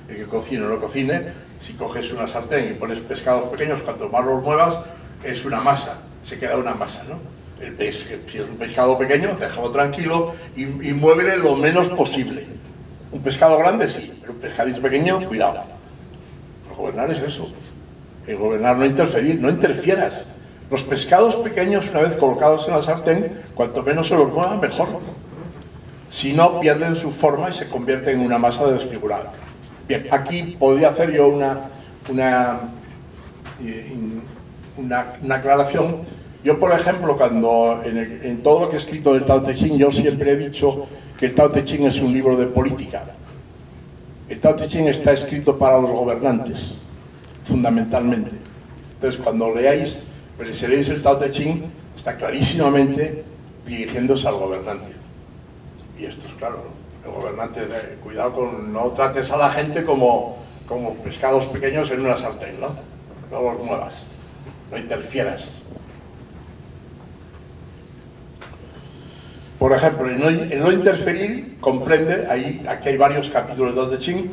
el que cocine o no cocine, si coges una sartén y pones pescados pequeños, cuanto más los muevas, es una masa, se queda una masa, ¿no? Si es un pescado pequeño, déjalo tranquilo y muévele lo menos posible. Un pescado grande sí, pero un pescadito pequeño, cuidado. El gobernar es eso. El gobernar, no interferir, no interfieras. Los pescados pequeños, una vez colocados en la sartén, cuanto menos se los muevan, mejor. Si no, pierden su forma y se convierten en una masa desfigurada. Bien, aquí podría hacer yo una aclaración. Yo, por ejemplo, cuando en todo lo que he escrito del Tao Te Ching, yo siempre he dicho que el Tao Te Ching es un libro de política. El Tao Te Ching está escrito para los gobernantes, fundamentalmente. Entonces, cuando leáis, pues si leéis el Tao Te Ching, está clarísimamente dirigiéndose al gobernante. Y esto es claro, ¿no? El gobernante, cuidado con, no trates a la gente como pescados pequeños en una sartén, ¿no? No los muevas, no interfieras. Por ejemplo, el no interferir comprende, aquí hay varios capítulos de Tao Te Ching: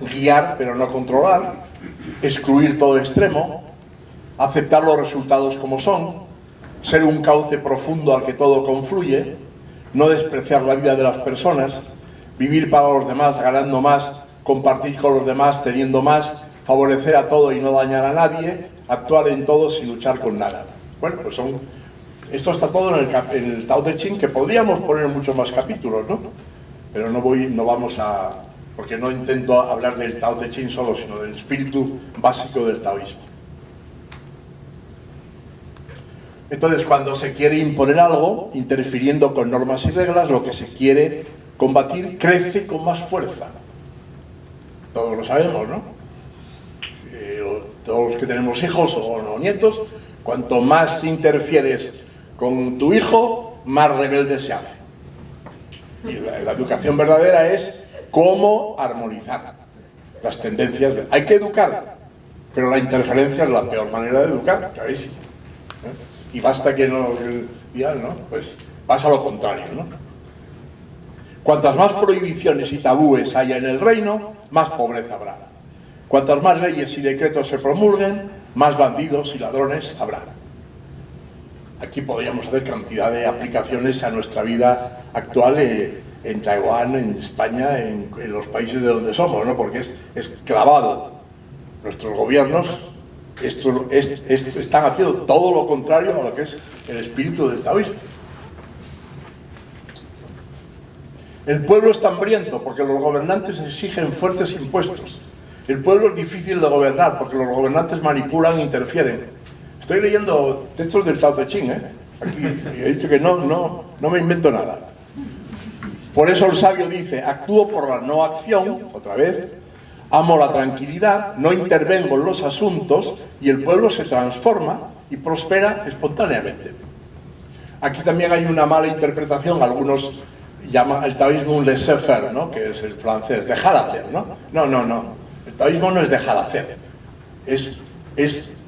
guiar pero no controlar, excluir todo extremo, aceptar los resultados como son, ser un cauce profundo al que todo confluye, no despreciar la vida de las personas, vivir para los demás ganando más, compartir con los demás teniendo más, favorecer a todo y no dañar a nadie, actuar en todo sin luchar con nada. Bueno, pues esto está todo en el Tao Te Ching, que podríamos poner en muchos más capítulos, ¿no? Pero no vamos a... porque no intento hablar del Tao Te Ching solo, sino del espíritu básico del taoísmo. Entonces, cuando se quiere imponer algo, interfiriendo con normas y reglas, lo que se quiere combatir crece con más fuerza. Todos lo sabemos, ¿no? Todos los que tenemos hijos o nietos, cuanto más interfieres con tu hijo, más rebelde se hace. Y la educación verdadera es cómo armonizar las tendencias. Hay que educar, pero la interferencia es la peor manera de educar, clarísimo. Y basta que no digan, ¿no? Pues pasa lo contrario, ¿no? Cuantas más prohibiciones y tabúes haya en el reino, más pobreza habrá. Cuantas más leyes y decretos se promulguen, más bandidos y ladrones habrá. Aquí podríamos hacer cantidad de aplicaciones a nuestra vida actual en Taiwán, en España, en los países de donde somos, ¿no? Porque es clavado. Nuestros gobiernos están haciendo todo lo contrario a lo que es el espíritu del taoísmo. El pueblo está hambriento porque los gobernantes exigen fuertes impuestos. El pueblo es difícil de gobernar porque los gobernantes manipulan e interfieren. Estoy leyendo textos del Tao Te Ching, ¿eh? Aquí he dicho que no me invento nada. Por eso el sabio dice: actúo por la no acción, otra vez, amo la tranquilidad, no intervengo en los asuntos, y el pueblo se transforma y prospera espontáneamente. Aquí también hay una mala interpretación. Algunos llaman el taoísmo un laissez-faire, ¿no? Que es el francés, dejar hacer, ¿no? No. El taoísmo no es dejar hacer. Es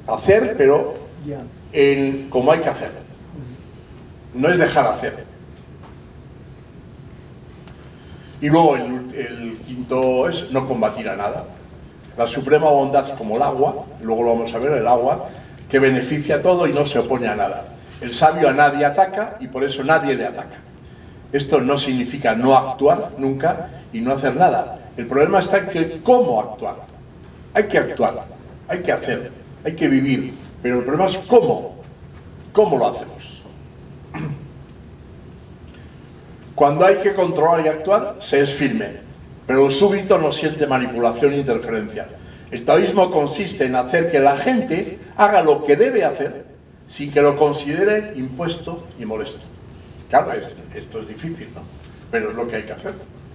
hacer, pero como hay que hacer. No es dejar hacer. Y luego el quinto es no combatir a nada. La suprema bondad como el agua, luego lo vamos a ver, el agua, que beneficia a todo y no se opone a nada. El sabio a nadie ataca y por eso nadie le ataca. Esto no significa no actuar nunca y no hacer nada. El problema está en que cómo actuar. Hay que actuar, hay que hacer, hay que vivir. Pero el problema es cómo lo hacemos. Cuando hay que controlar y actuar, se es firme, pero el súbdito no siente manipulación e interferencia. El taoísmo consiste en hacer que la gente haga lo que debe hacer sin que lo considere impuesto y molesto. Claro, esto es difícil, ¿no? Pero es lo que hay que hacer.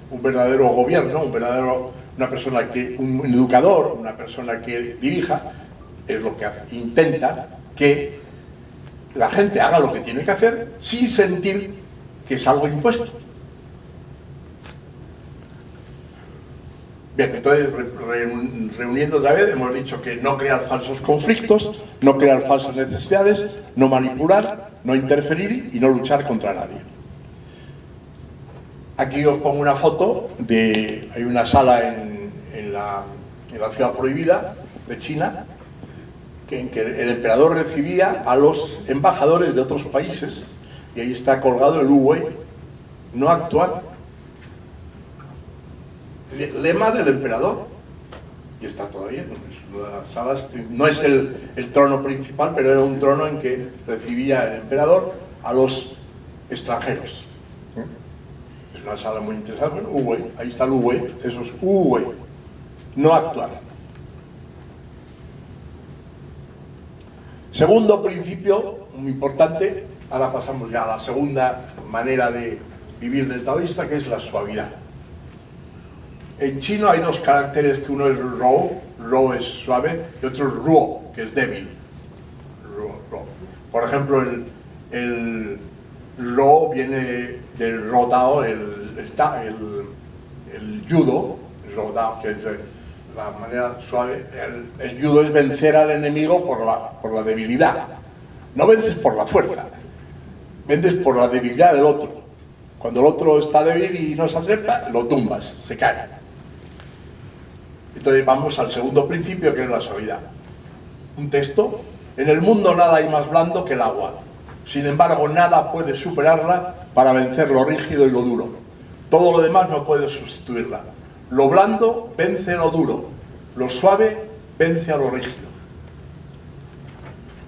Un verdadero gobierno, una persona un educador, una persona que dirija, es lo que intenta que la gente haga lo que tiene que hacer sin sentir que es algo impuesto. Bien, entonces, reuniendo otra vez, hemos dicho que no crear falsos conflictos, no crear falsas necesidades, no manipular, no interferir y no luchar contra nadie. Aquí os pongo una foto hay una sala en la ciudad prohibida de China, en que el emperador recibía a los embajadores de otros países, y ahí está colgado el Wu Wei: no actuar. El lema del emperador, y está todavía, es una de las salas, no es el trono principal, pero era un trono en que recibía el emperador a los extranjeros. Es una sala muy interesante. Bueno, Wu Wei, ahí está el Wu Wei, eso es Wu Wei, no actuar. Segundo principio, muy importante. Ahora pasamos ya a la segunda manera de vivir del taoísta, que es la suavidad. En chino hay dos caracteres, que uno es ro es suave, y otro es ruo, que es débil. Ro. Por ejemplo, el ro viene del ro tao, el judo, ro tao, que es la manera suave. El judo es vencer al enemigo por la debilidad. No vences por la fuerza, vences por la debilidad del otro. Cuando el otro está débil y no se atreva, lo tumbas, se cae. Entonces vamos al segundo principio, que es la suavidad. Un texto: en el mundo nada hay más blando que el agua. Sin embargo, nada puede superarla para vencer lo rígido y lo duro. Todo lo demás no puede sustituirla. Lo blando vence lo duro, lo suave vence a lo rígido.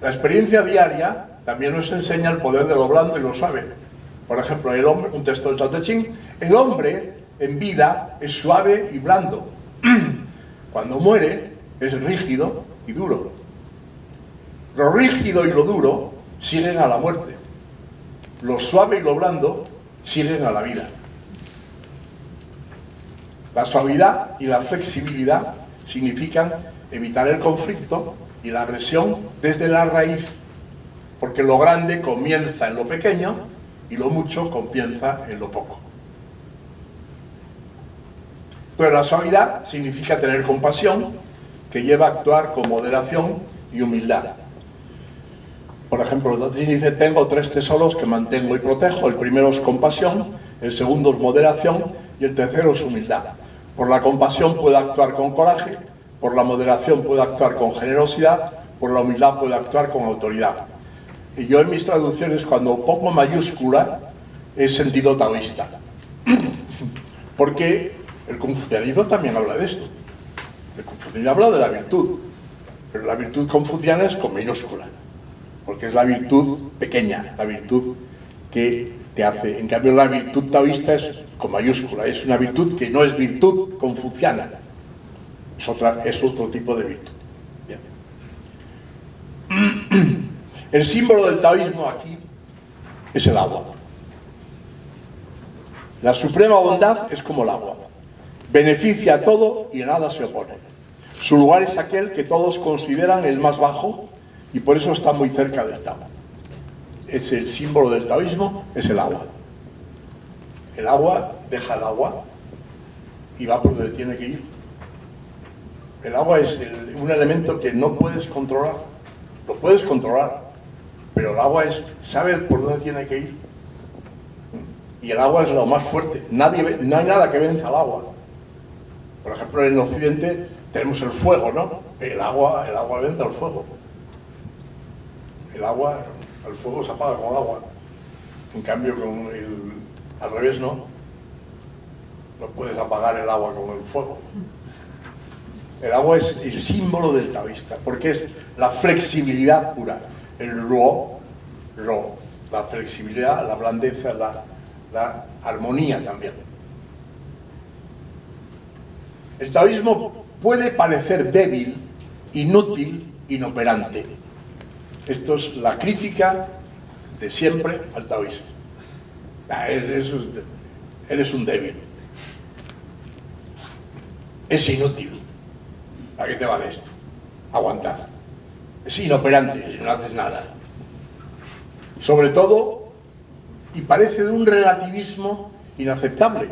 La experiencia diaria también nos enseña el poder de lo blando y lo suave. Por ejemplo, el hombre, un texto del Tao Te Ching: el hombre en vida es suave y blando. Cuando muere es rígido y duro. Lo rígido y lo duro siguen a la muerte. Lo suave y lo blando siguen a la vida. La suavidad y la flexibilidad significan evitar el conflicto y la agresión desde la raíz, porque lo grande comienza en lo pequeño y lo mucho comienza en lo poco. Entonces, la suavidad significa tener compasión, que lleva a actuar con moderación y humildad. Por ejemplo, el Tao Te Ching dice: tengo 3 tesoros que mantengo y protejo. El primero es compasión, el segundo es moderación y el tercero es humildad. Por la compasión puedo actuar con coraje, por la moderación puedo actuar con generosidad, por la humildad puedo actuar con autoridad. Y yo en mis traducciones, cuando pongo mayúscula, he sentido taoísta. Porque el confucianismo también habla de esto. El confucianismo habla de la virtud, pero la virtud confuciana es con minúscula, porque es la virtud pequeña, la virtud que te hace. En cambio, la virtud taoísta es con mayúscula, es una virtud que no es virtud confuciana, es otro tipo de virtud. Bien. El símbolo del taoísmo aquí es el agua. La suprema bondad es como el agua: beneficia a todo y a nada se opone. Su lugar es aquel que todos consideran el más bajo y por eso está muy cerca del Tao. Es el símbolo del taoísmo, es el agua. El agua deja el agua y va por donde tiene que ir. El agua es un elemento que no puedes controlar. Lo puedes controlar, pero el agua sabe por dónde tiene que ir. Y el agua es lo más fuerte. No hay nada que venza al agua. Por ejemplo, en Occidente tenemos el fuego, ¿no? El agua vence al fuego. El fuego se apaga con el agua. En cambio, al revés, ¿no? No puedes apagar el agua con el fuego. El agua es el símbolo del taoísta, porque es la flexibilidad pura. El ruo, la flexibilidad, la blandeza, la armonía también. El taoísmo puede parecer débil, inútil, inoperante. Esto es la crítica de siempre al taoísmo. Eres un débil. Es inútil. ¿Para qué te vale esto? Aguantar. Es inoperante, no haces nada. Sobre todo, y parece de un relativismo inaceptable.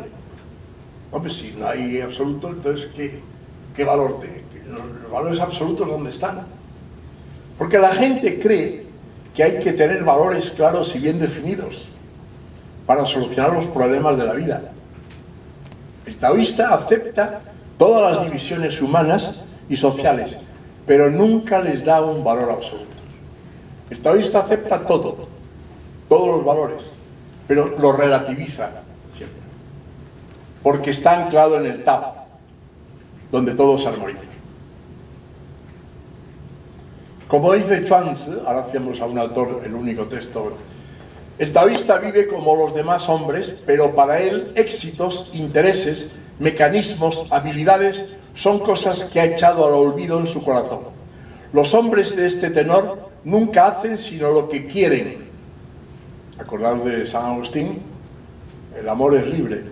Hombre, si no hay absoluto, entonces ¿qué valor tiene? Los valores absolutos, ¿dónde están? Porque la gente cree que hay que tener valores claros y bien definidos para solucionar los problemas de la vida. El taoísta acepta todas las divisiones humanas y sociales, pero nunca les da un valor absoluto. El taoísta acepta todos los valores, pero lo relativiza siempre, porque está anclado en el Tao, donde todo se armoniza. Como dice Chuang-Tzu, ahora hacemos a un autor el único texto, el taoísta vive como los demás hombres, pero para él éxitos, intereses, mecanismos, habilidades son cosas que ha echado al olvido en su corazón. Los hombres de este tenor nunca hacen sino lo que quieren. Acordaos de San Agustín: el amor es libre.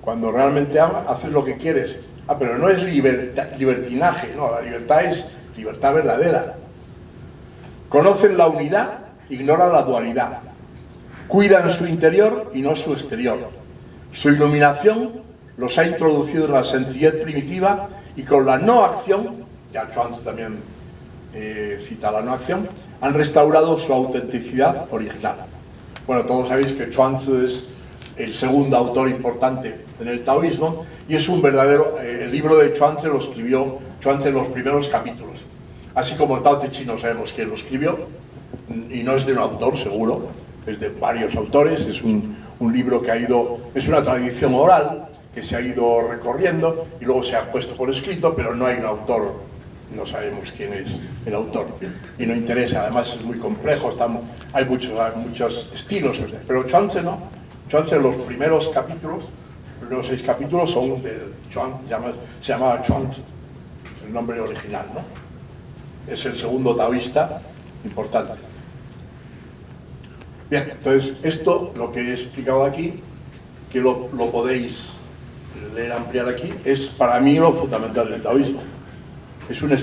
Cuando realmente amas, haces lo que quieres. Pero no es libertinaje, no, la libertad es libertad verdadera. Conocen la unidad, ignoran la dualidad. Cuidan su interior y no su exterior. Su iluminación los ha introducido en la sencillez primitiva y con la no acción, ya Chuang también cita la no acción, han restaurado su autenticidad original. Bueno, todos sabéis que Chuang es el segundo autor importante en el taoísmo, y es un verdadero... el libro de Chuanzi lo escribió Chuanzi en los primeros capítulos. Así como el Tao Te Ching no sabemos quién lo escribió, y no es de un autor seguro, es de varios autores, es un libro que ha ido... es una tradición oral que se ha ido recorriendo y luego se ha puesto por escrito, pero no hay un autor, no sabemos quién es el autor, y no interesa, además es muy complejo, hay muchos estilos, pero Chuanzi no. Chuanzi en los primeros capítulos, los 6 capítulos son del Chuanzi, se llamaba Chuanzi, el nombre original, ¿no? Es el segundo taoísta importante. Bien, entonces esto, lo que he explicado aquí, que lo podéis leer, ampliar aquí, es para mí lo fundamental del taoísmo. Es un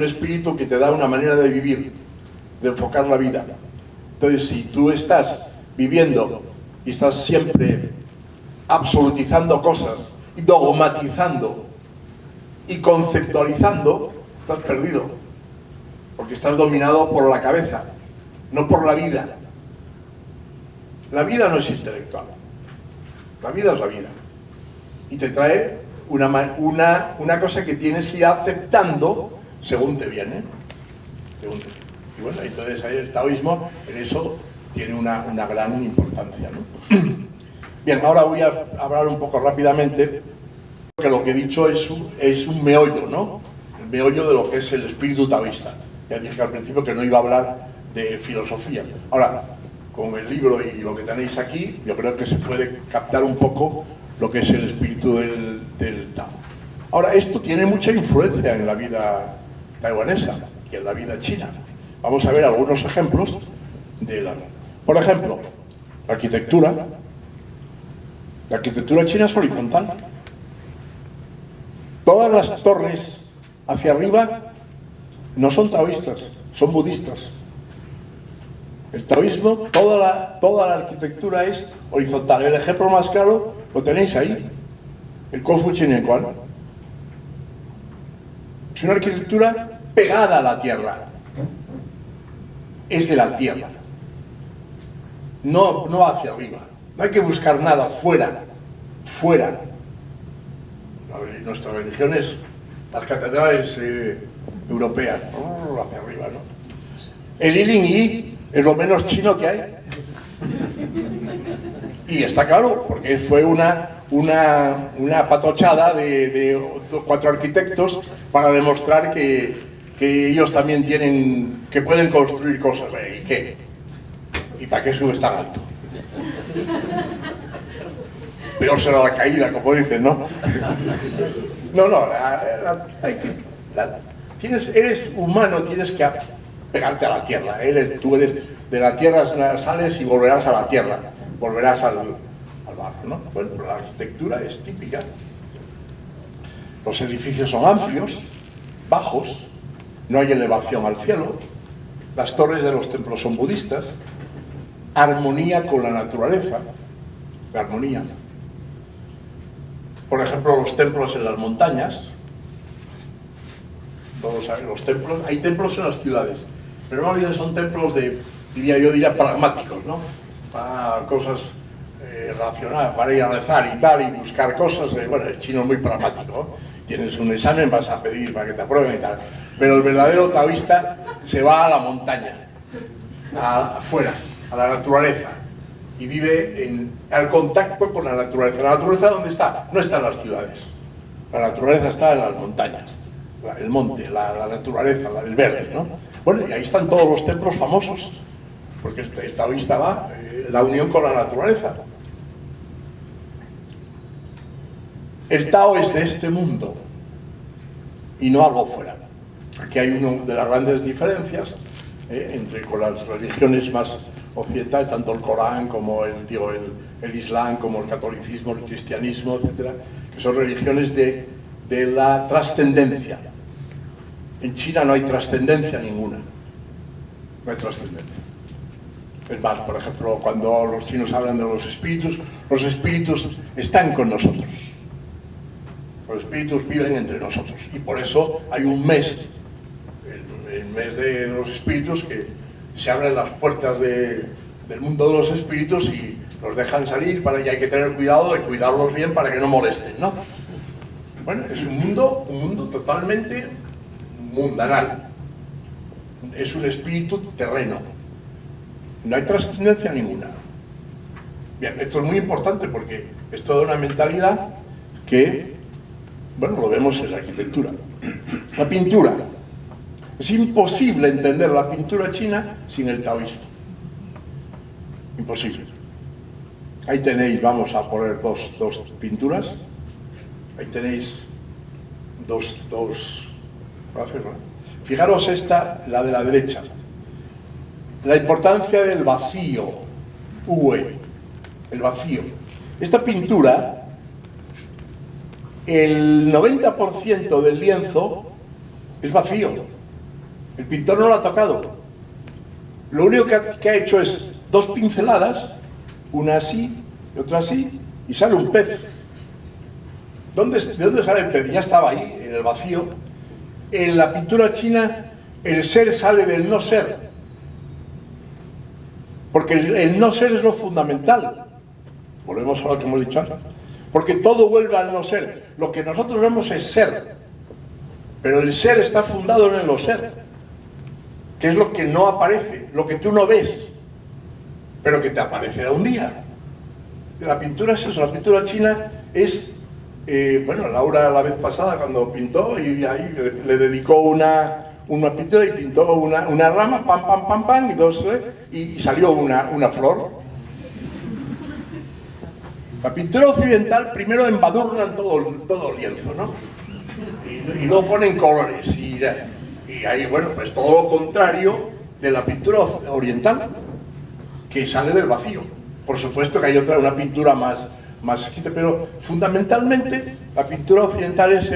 espíritu que te da una manera de vivir, de enfocar la vida. Entonces, si tú estás viviendo y estás siempre absolutizando cosas, y dogmatizando y conceptualizando, estás perdido, porque estás dominado por la cabeza, no por la vida. La vida no es intelectual, la vida es la vida, y te trae una cosa que tienes que ir aceptando según te viene. Y bueno, entonces ahí el taoísmo en eso tiene una gran importancia, ¿no? Bien, ahora voy a hablar un poco rápidamente, porque lo que he dicho es un meollo, ¿no? El meollo de lo que es el espíritu taoísta. Ya dije al principio que no iba a hablar de filosofía. Ahora, con el libro y lo que tenéis aquí, yo creo que se puede captar un poco lo que es el espíritu del Tao. Ahora, esto tiene mucha influencia en la vida taiwanesa y en la vida china. Vamos a ver algunos ejemplos de la... Por ejemplo, la arquitectura. La arquitectura china es horizontal. Todas las torres hacia arriba no son taoístas, son budistas. El taoísmo, toda la arquitectura es horizontal. El ejemplo más claro lo tenéis ahí, el Confucianian. Es una arquitectura pegada a la tierra. Es de la tierra. No hacia arriba. No hay que buscar nada fuera. Nuestra religión es las catedrales europeas, hacia arriba, ¿no? El Yilin Yi es lo menos chino que hay. Y está claro, porque fue una patochada de 4 arquitectos para demostrar que ellos también que pueden construir cosas. ¿Y qué? ¿Y para qué subes tan alto? Peor será la caída, como dicen, ¿no? No, eres humano, tienes que pegarte a la tierra. Tú eres de la tierra, sales y volverás a la tierra, volverás al barro, ¿no? Bueno, pero la arquitectura es típica. Los edificios son amplios, bajos, no hay elevación al cielo, las torres de los templos son budistas, armonía con la naturaleza, la armonía. Por ejemplo, los templos en las montañas, todos saben, los templos, hay templos en las ciudades, pero no bien son templos diría pragmáticos, ¿no? Para cosas racionales, para ir a rezar y tal, y buscar cosas, bueno, el chino es muy pragmático, ¿no? Tienes un examen, vas a pedir para que te aprueben y tal, pero el verdadero taoísta se va a la montaña, afuera, a la naturaleza, y vive al contacto con la naturaleza. ¿La naturaleza dónde está? No está en las ciudades, la naturaleza está en las montañas, el monte, la naturaleza, el verde, ¿no? Bueno, y ahí están todos los templos famosos, porque el taoísta va, la unión con la naturaleza. El Tao es de este mundo y no algo fuera. Aquí hay una de las grandes diferencias con las religiones más occidentales, tanto el Corán como el Islam, como el catolicismo, el cristianismo, etcétera, que son religiones de la trascendencia. En China no hay trascendencia ninguna. No hay trascendencia. Es más, por ejemplo, cuando los chinos hablan de los espíritus están con nosotros. Los espíritus viven entre nosotros. Y por eso hay un mes, el mes de los espíritus, que se abren las puertas de del mundo de los espíritus y los dejan salir, y hay que tener cuidado de cuidarlos bien para que no molesten, ¿no? Bueno, es un mundo totalmente mundanal. Es un espíritu terreno. No hay trascendencia ninguna. Bien, esto es muy importante porque es toda una mentalidad que, bueno, lo vemos en la arquitectura. La pintura. Es imposible entender la pintura china sin el taoísmo. Imposible. Ahí tenéis, vamos a poner dos pinturas. Ahí tenéis dos gráficos, ¿no? Fijaros esta, la de la derecha. La importancia del vacío. El vacío. Esta pintura, el 90% del lienzo es vacío. El pintor no lo ha tocado. Lo único que ha hecho es 2 pinceladas, una así y otra así, y sale un pez. ¿De dónde sale el pez? Ya estaba ahí, en el vacío. En la pintura china, el ser sale del no ser. Porque el no ser es lo fundamental. Volvemos a lo que hemos dicho antes. Porque todo vuelve al no ser. Lo que nosotros vemos es ser. Pero el ser está fundado en el no ser. Que es lo que no aparece, lo que tú no ves, pero que te aparecerá un día. La pintura es eso, la pintura china es... bueno, Laura la vez pasada cuando pintó y ahí le dedicó una pintura y pintó una rama, pam, y, y salió una flor. La pintura occidental primero embadurnan todo el lienzo, ¿no? Y luego ponen colores y ahí, bueno, pues todo lo contrario de la pintura oriental, que sale del vacío. Por supuesto que hay una pintura más escrita, pero fundamentalmente la pintura occidental es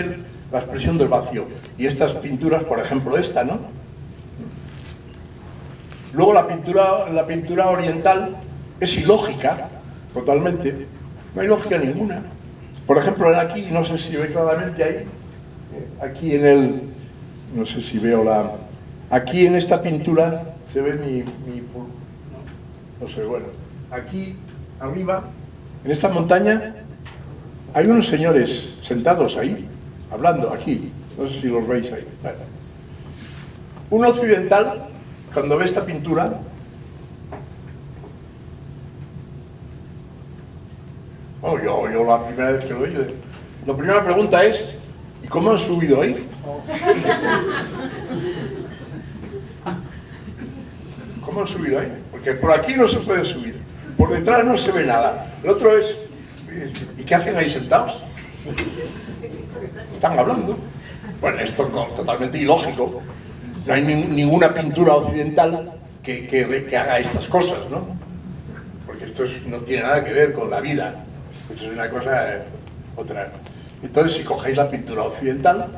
la expresión del vacío. Y estas pinturas, por ejemplo esta, ¿no? Luego la pintura oriental es ilógica, totalmente. No hay lógica ninguna. Por ejemplo, aquí, no sé si ve claramente ahí, aquí en el... No sé si veo aquí en esta pintura se ve no sé, bueno. Aquí, arriba, en esta montaña, hay unos señores sentados ahí, hablando aquí. No sé si los veis ahí. Bueno. Un occidental, cuando ve esta pintura, yo la primera vez que lo oí, la primera pregunta es, ¿y cómo han subido ahí? ¿Cómo han subido ahí? Porque por aquí no se puede subir, por detrás no se ve nada. El otro es, ¿y qué hacen ahí sentados? Están hablando. Bueno, esto es totalmente ilógico. No hay ninguna pintura occidental que haga estas cosas, ¿no? Porque esto no tiene nada que ver con la vida. Esto es una cosa otra. Entonces, si cogéis la pintura occidental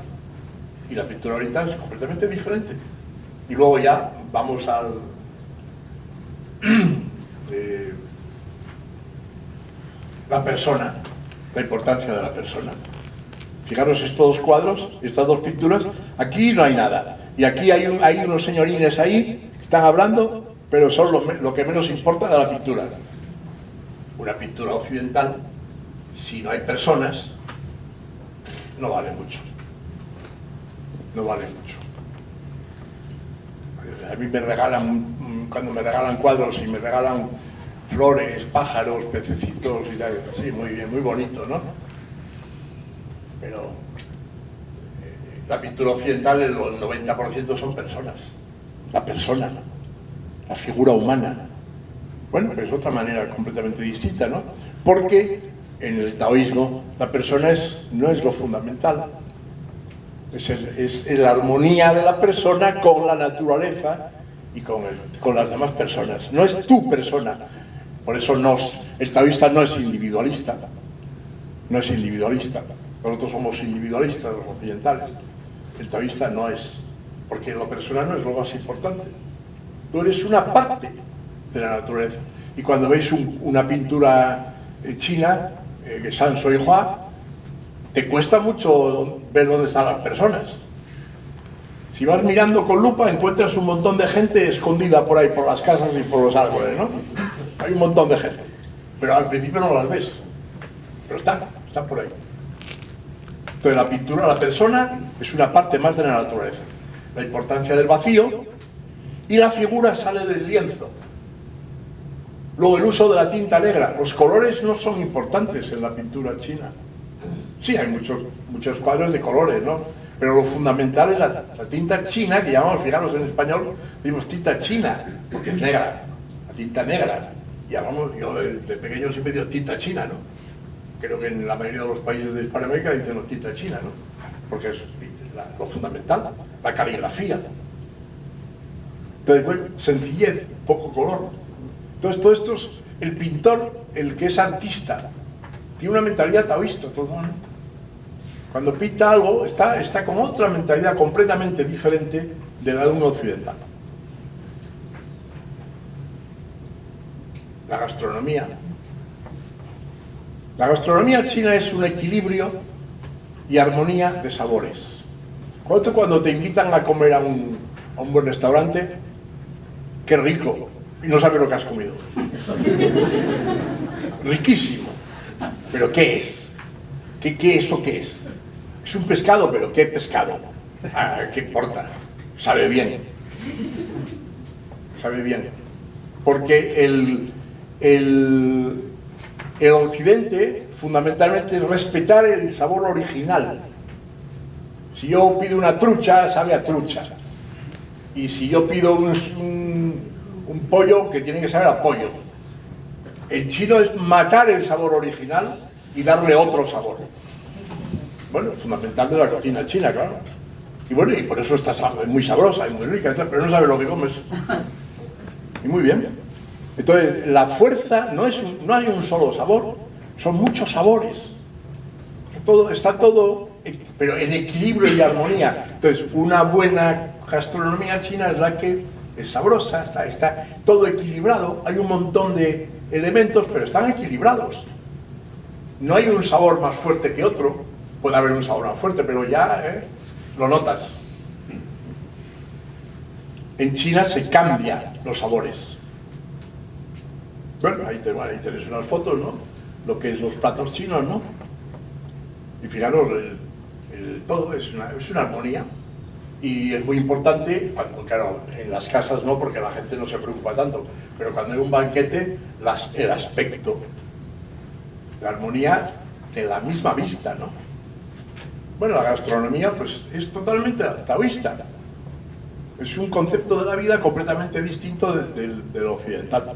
y la pintura oriental, es completamente diferente. Y luego ya vamos al... la persona, la importancia de la persona. Fijaros estos dos cuadros, estas dos pinturas, aquí no hay nada. Y aquí hay unos señorines ahí que están hablando, pero son lo que menos importa de la pintura. Una pintura occidental, si no hay personas, no vale mucho. No vale mucho. A mí me regalan, cuando me regalan cuadros y me regalan flores, pájaros, pececitos y tal, sí, muy bien, muy bonito, ¿no? Pero la pintura occidental, el 90% son personas. La persona, la figura humana. Bueno, pero es otra manera completamente distinta, ¿no? Porque en el taoísmo la persona no es lo fundamental. Es la armonía de la persona con la naturaleza y con las demás personas. No es tu persona. Por eso el taoísta no es individualista. No es individualista. Nosotros somos individualistas, los occidentales. El taoísta no es. Porque lo personal no es lo más importante. Tú eres una parte de la naturaleza. Y cuando veis una pintura china, San Sui Hua, te cuesta mucho ver dónde están las personas. Si vas mirando con lupa, encuentras un montón de gente escondida por ahí, por las casas y por los árboles, ¿no? Hay un montón de gente, pero al principio no las ves, pero están por ahí. Entonces la pintura, la persona, es una parte más de la naturaleza. La importancia del vacío, y la figura sale del lienzo. Luego el uso de la tinta negra. Los colores no son importantes en la pintura china. Sí, hay muchos cuadros de colores, ¿no? Pero lo fundamental es la tinta china, que llamamos, fijaros en español, decimos tinta china, porque es negra, la tinta negra. Y hablamos, yo de pequeño siempre digo tinta china, ¿no? Creo que en la mayoría de los países de Hispanoamérica dicen tinta china, ¿no? Porque es lo fundamental, la caligrafía. Entonces, bueno, sencillez, poco color. Entonces, todo esto es el pintor, el que es artista, tiene una mentalidad taoísta totalmente. Cuando pinta algo, está con otra mentalidad completamente diferente de la de un occidental. La gastronomía. La gastronomía china es un equilibrio y armonía de sabores. Cuando te invitan a comer a un buen restaurante, qué rico, y no sabes lo que has comido. Riquísimo. ¿Pero qué es? ¿Qué es o qué es? Es un pescado, pero ¿qué pescado? ¿Qué importa? Sabe bien. Sabe bien. Porque el occidente fundamentalmente es respetar el sabor original. Si yo pido una trucha, sabe a trucha. Y si yo pido un pollo, que tiene que saber a pollo. El chino es matar el sabor original y darle otro sabor. Bueno, es fundamental de la cocina china, claro. Y bueno, y por eso está muy sabrosa y muy rica, pero no sabe lo que comes. Y muy bien. Entonces, la fuerza no hay un solo sabor, son muchos sabores. Está todo, pero en equilibrio y armonía. Entonces, una buena gastronomía china es la que es sabrosa, está todo equilibrado. Hay un montón de elementos, pero están equilibrados. No hay un sabor más fuerte que otro. Puede haber un sabor más fuerte, pero ya lo notas. En China se cambian los sabores. Bueno, ahí tenéis unas fotos, ¿no? Lo que es los platos chinos, ¿no? Y fijaros, todo es una armonía. Y es muy importante, claro, en las casas no, porque la gente no se preocupa tanto, pero cuando hay un banquete, el aspecto, la armonía de la misma vista, ¿no? Bueno, la gastronomía, pues, es totalmente taoísta. Es un concepto de la vida completamente distinto del occidental.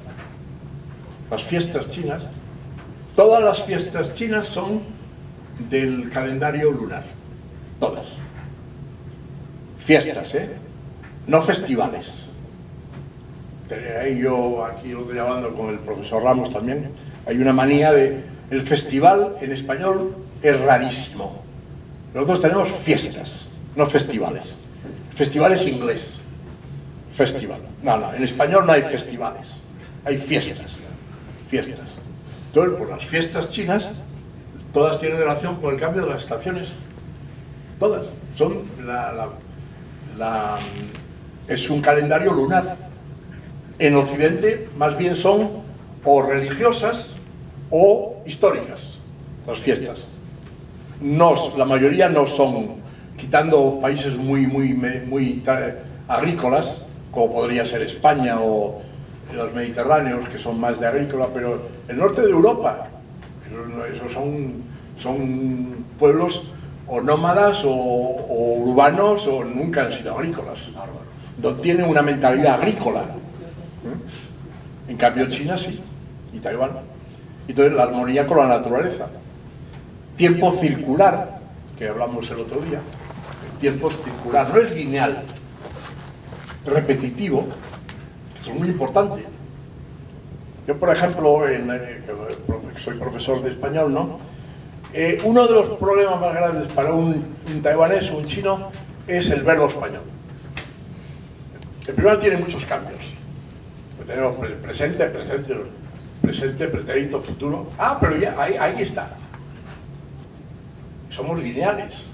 Las fiestas chinas, todas las fiestas chinas son del calendario lunar, todas. Fiestas, no festivales. Yo aquí lo estoy hablando con el profesor Ramos también, hay una manía el festival en español es rarísimo. Nosotros tenemos fiestas, no festivales. Festival es inglés. Festival. No, en español no hay festivales, hay fiestas. Fiestas. Entonces, pues las fiestas chinas, todas tienen relación con el cambio de las estaciones. Todas. Son es un calendario lunar. En Occidente, más bien son o religiosas o históricas, las fiestas. La mayoría no son, quitando países muy agrícolas, como podría ser España o los mediterráneos, que son más de agrícola, pero el norte de Europa, esos son pueblos o nómadas o urbanos o nunca han sido agrícolas. No tienen una mentalidad agrícola. En cambio China sí, y Taiwán. Entonces la armonía con la naturaleza. Tiempo circular, que hablamos el otro día. El tiempo es circular, no es lineal, repetitivo. Eso es muy importante. Yo, por ejemplo, soy profesor de español, ¿no? Uno de los problemas más grandes para un taiwanés o un chino es el verbo español. El primero tiene muchos cambios. Tenemos presente, pretérito, futuro. Pero ya, ahí está. Somos lineales.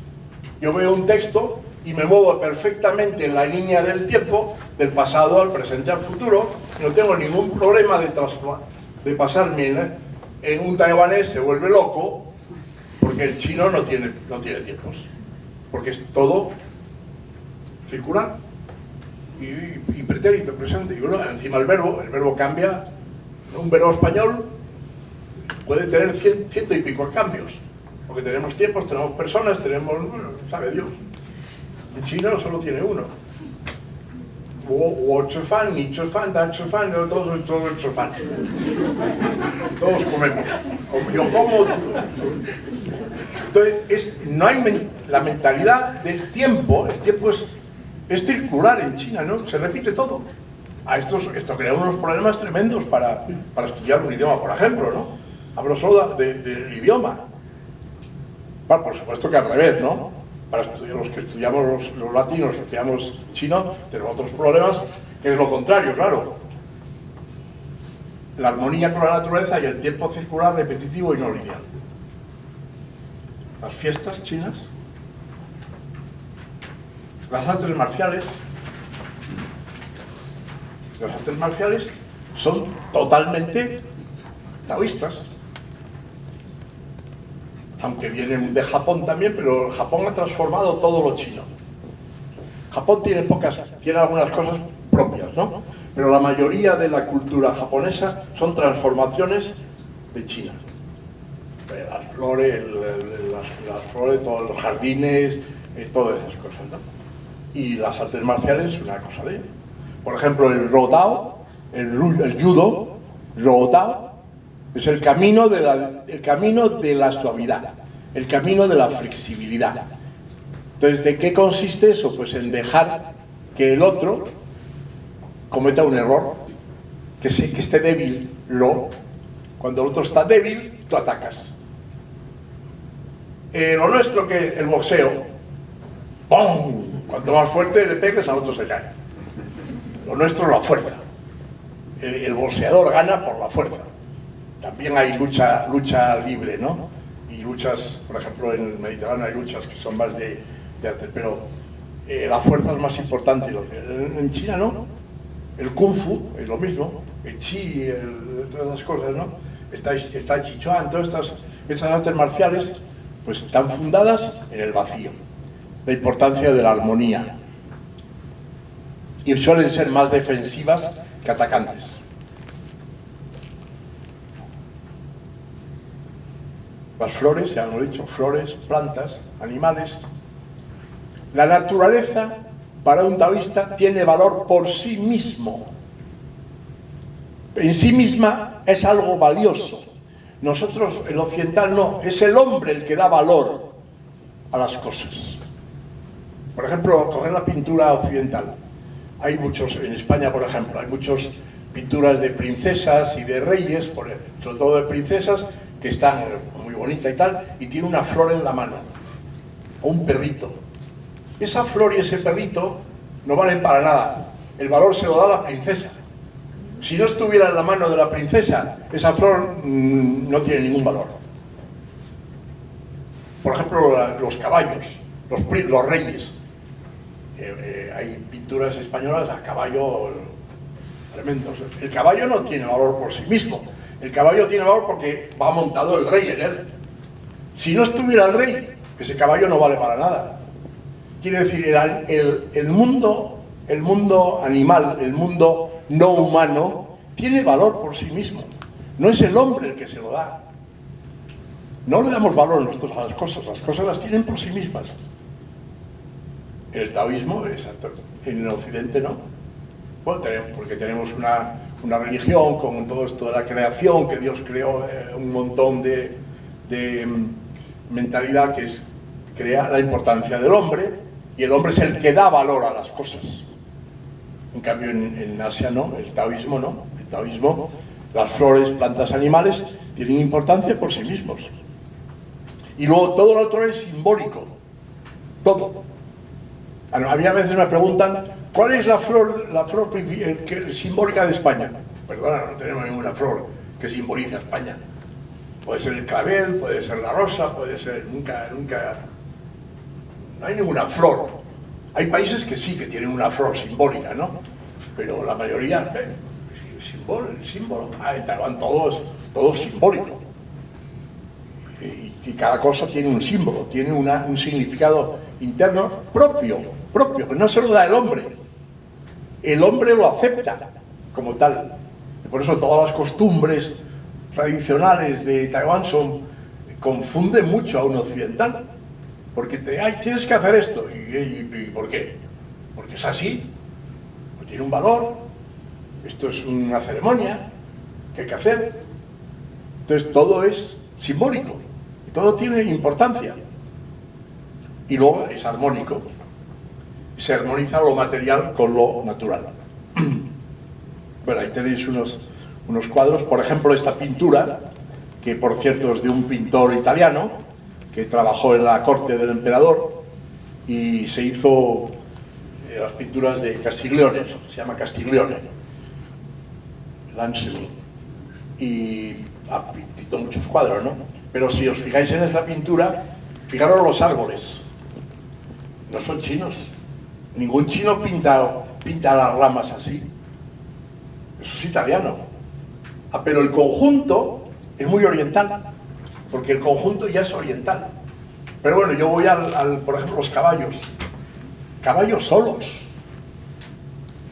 Yo veo un texto y me muevo perfectamente en la línea del tiempo, del pasado al presente al futuro, y no tengo ningún problema de de pasar miel, en un taiwanés se vuelve loco porque el chino no tiene tiempos, porque es todo circular y pretérito, presente, y bueno, encima el verbo cambia. Un verbo español puede tener ciento y pico cambios, porque tenemos tiempos, tenemos personas, tenemos, bueno, sabe Dios. En chino solo tiene uno. Fan, fan, todos fan. Todos comemos. Yo como. Entonces, no hay la mentalidad del tiempo. El tiempo es circular en China, ¿no? Se repite todo. Esto crea unos problemas tremendos para estudiar un idioma, por ejemplo, ¿no? Hablo solo del idioma. Bueno, por supuesto que al revés, ¿no? Para estudiar, los que estudiamos los latinos, estudiamos chino, tenemos otros problemas, que es lo contrario, claro. La armonía con la naturaleza y el tiempo circular, repetitivo y no lineal. Las fiestas chinas, las artes marciales. Las artes marciales son totalmente taoístas. Aunque vienen de Japón también, pero Japón ha transformado todo lo chino. Japón tiene algunas cosas propias, ¿no? Pero la mayoría de la cultura japonesa son transformaciones de China. Las flores, todos los jardines, todas esas cosas, ¿no? Y las artes marciales es una cosa de ello. Por ejemplo, el Rodao, el judo, Rodao, es el camino de la suavidad, el camino de la flexibilidad. Entonces, ¿de qué consiste eso? Pues en dejar que el otro cometa un error, que esté débil, cuando el otro está débil, tú atacas. Lo nuestro que es el boxeo, ¡pum! Cuanto más fuerte le pegues, al otro se cae. Lo nuestro es la fuerza. El boxeador gana por la fuerza. También hay lucha libre, ¿no? Y luchas, por ejemplo, en el Mediterráneo hay luchas que son más de arte, pero la fuerza es más importante. En China, ¿no? El Kung Fu es lo mismo, el Chi, todas esas cosas, ¿no? Está Chichuan, todas estas artes marciales, pues están fundadas en el vacío. La importancia de la armonía. Y suelen ser más defensivas que atacantes. Las flores, ya hemos dicho, flores, plantas, animales. La naturaleza, para un taoísta, tiene valor por sí mismo. En sí misma es algo valioso. Nosotros, el occidental, no. Es el hombre el que da valor a las cosas. Por ejemplo, coger la pintura occidental. Hay muchos, en España, por ejemplo, hay muchas pinturas de princesas y de reyes, sobre todo de princesas, que están muy bonitas y tal, y tiene una flor en la mano, o un perrito. Esa flor y ese perrito no valen para nada. El valor se lo da la princesa. Si no estuviera en la mano de la princesa, esa flor no tiene ningún valor. Por ejemplo, los caballos, los reyes. Hay pinturas españolas a caballo tremendos. El caballo no tiene valor por sí mismo. El caballo tiene valor porque va montado el rey en él. Si no estuviera el rey, ese caballo no vale para nada. Quiere decir, el mundo animal, el mundo no humano, tiene valor por sí mismo. No es el hombre el que se lo da. No le damos valor nosotros a las cosas las tienen por sí mismas. El taoísmo, en el occidente no. Bueno, porque tenemos una religión con todo esto de la creación, que Dios creó un montón de mentalidad que crea la importancia del hombre, y el hombre es el que da valor a las cosas. En cambio en Asia no, el taoísmo no. El taoísmo, las flores, plantas, animales tienen importancia por sí mismos. Y luego todo lo otro es simbólico. Todo. A mí a veces me preguntan, ¿cuál es la flor simbólica de España? Perdona, no tenemos ninguna flor que simbolice a España. Puede ser el clavel, puede ser la rosa, puede ser... Nunca... No hay ninguna flor. Hay países que sí, que tienen una flor simbólica, ¿no? Pero la mayoría... el símbolo. En Taiwán todo es simbólico. Y cada cosa tiene un símbolo, tiene un significado interno propio, que no se lo da el hombre. El hombre lo acepta como tal. Y por eso todas las costumbres tradicionales de Taiwán confunden mucho a un occidental. Porque tienes que hacer esto. ¿Y por qué? Porque es así. Pues tiene un valor. Esto es una ceremonia que hay que hacer. Entonces todo es simbólico. Y todo tiene importancia. Y luego es armónico. Se armoniza lo material con lo natural. Bueno, ahí tenéis unos cuadros. Por ejemplo, esta pintura, que por cierto es de un pintor italiano, que trabajó en la corte del emperador y se hizo las pinturas de Castiglione, se llama Castiglione, Lanceli, y pintó muchos cuadros, ¿no? Pero si os fijáis en esta pintura, fijaros los árboles, no son chinos, ningún chino pinta las ramas así, eso es italiano, pero el conjunto es muy oriental, porque el conjunto ya es oriental. Pero bueno, yo voy por ejemplo, los caballos solos.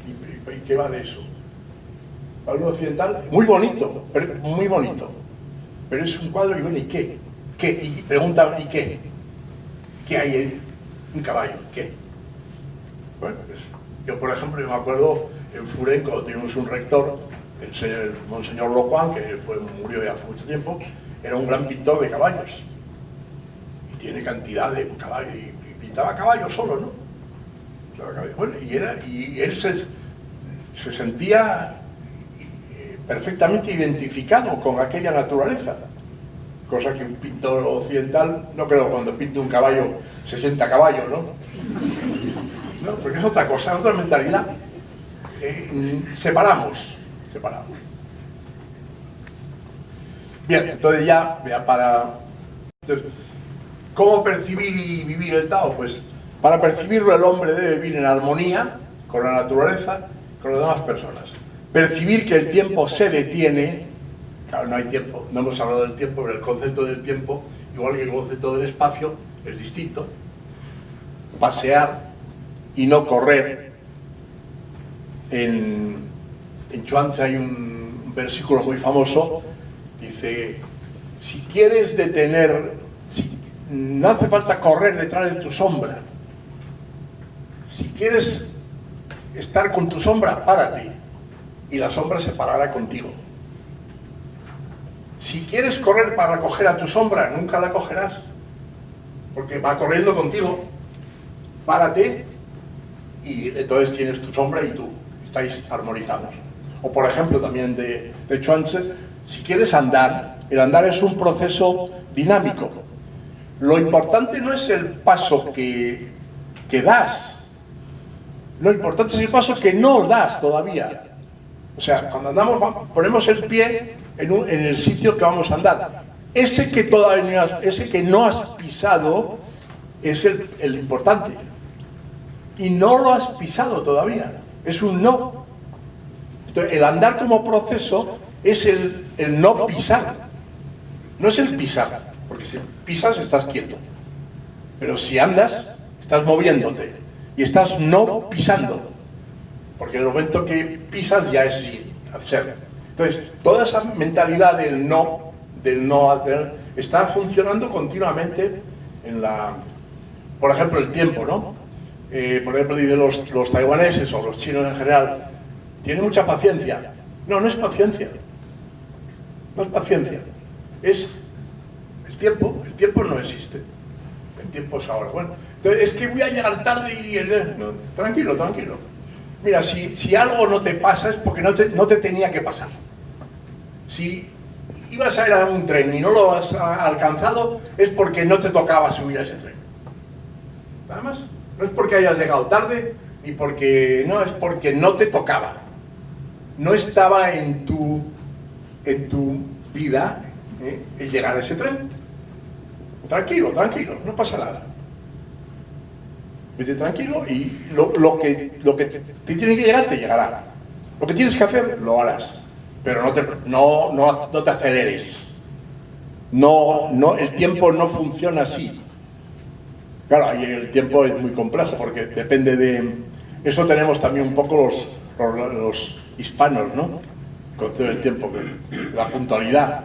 ¿Y qué va de eso? Para un occidental, muy bonito, pero es un cuadro y bueno, ¿y qué? Y preguntan, ¿y qué? ¿Qué hay en un caballo? ¿Qué? Bueno, pues yo por ejemplo, me acuerdo en Furen, cuando tuvimos un rector, el Monseñor Locuan, que murió ya hace mucho tiempo, era un gran pintor de caballos y tiene cantidad de caballos y pintaba caballos solo, ¿no? Bueno, y él se sentía perfectamente identificado con aquella naturaleza, cosa que un pintor occidental, no creo que cuando pinte un caballo se sienta a caballo, ¿no? No, porque es otra cosa, otra mentalidad. Separamos. Bien, entonces ya entonces, ¿cómo percibir y vivir el Tao? Pues para percibirlo el hombre debe vivir en armonía con la naturaleza, con las demás personas. Percibir que el tiempo se detiene, claro, no hay tiempo, no hemos hablado del tiempo, pero el concepto del tiempo, igual que el concepto del espacio, es distinto. Pasear y no correr. En Chuanzi hay un versículo muy famoso. Dice, si quieres no hace falta correr detrás de tu sombra. Si quieres estar con tu sombra, párate. Y la sombra se parará contigo. Si quieres correr para coger a tu sombra, nunca la cogerás. Porque va corriendo contigo. Párate. Y entonces tienes tu sombra y tú. Estáis armonizados. O por ejemplo también de Chuanzi, si quieres andar, el andar es un proceso dinámico. Lo importante no es el paso que das, lo importante es el paso que no das todavía. O sea, cuando andamos ponemos el pie en el sitio que vamos a andar. Ese que no has pisado es el importante. Y no lo has pisado todavía, es un no. Entonces, el andar como proceso es el no pisar, no es el pisar, porque si pisas estás quieto, pero si andas, estás moviéndote y estás no pisando, porque en el momento que pisas ya es hacer. Entonces, toda esa mentalidad del no hacer, está funcionando continuamente por ejemplo, el tiempo, ¿no? Por ejemplo, de los taiwaneses o los chinos en general, tienen mucha paciencia. No es paciencia. No es paciencia. Es el tiempo no existe. El tiempo es ahora. Bueno, entonces es que voy a llegar tarde no, tranquilo. Mira, si algo no te pasa es porque no te tenía que pasar. Si ibas a ir a un tren y no lo has alcanzado, es porque no te tocaba subir a ese tren. Nada más. No es porque hayas llegado tarde, ni porque... No, es porque no te tocaba. No estaba en tu vida el llegar a ese tren. Tranquilo, no pasa nada. Vete tranquilo y lo que te tiene que llegar, te llegará. Lo que tienes que hacer, lo harás, pero no te aceleres. El tiempo no funciona así. Claro, y el tiempo es muy complejo porque depende de... Eso tenemos también un poco los hispanos, ¿no? Con todo el tiempo, la puntualidad.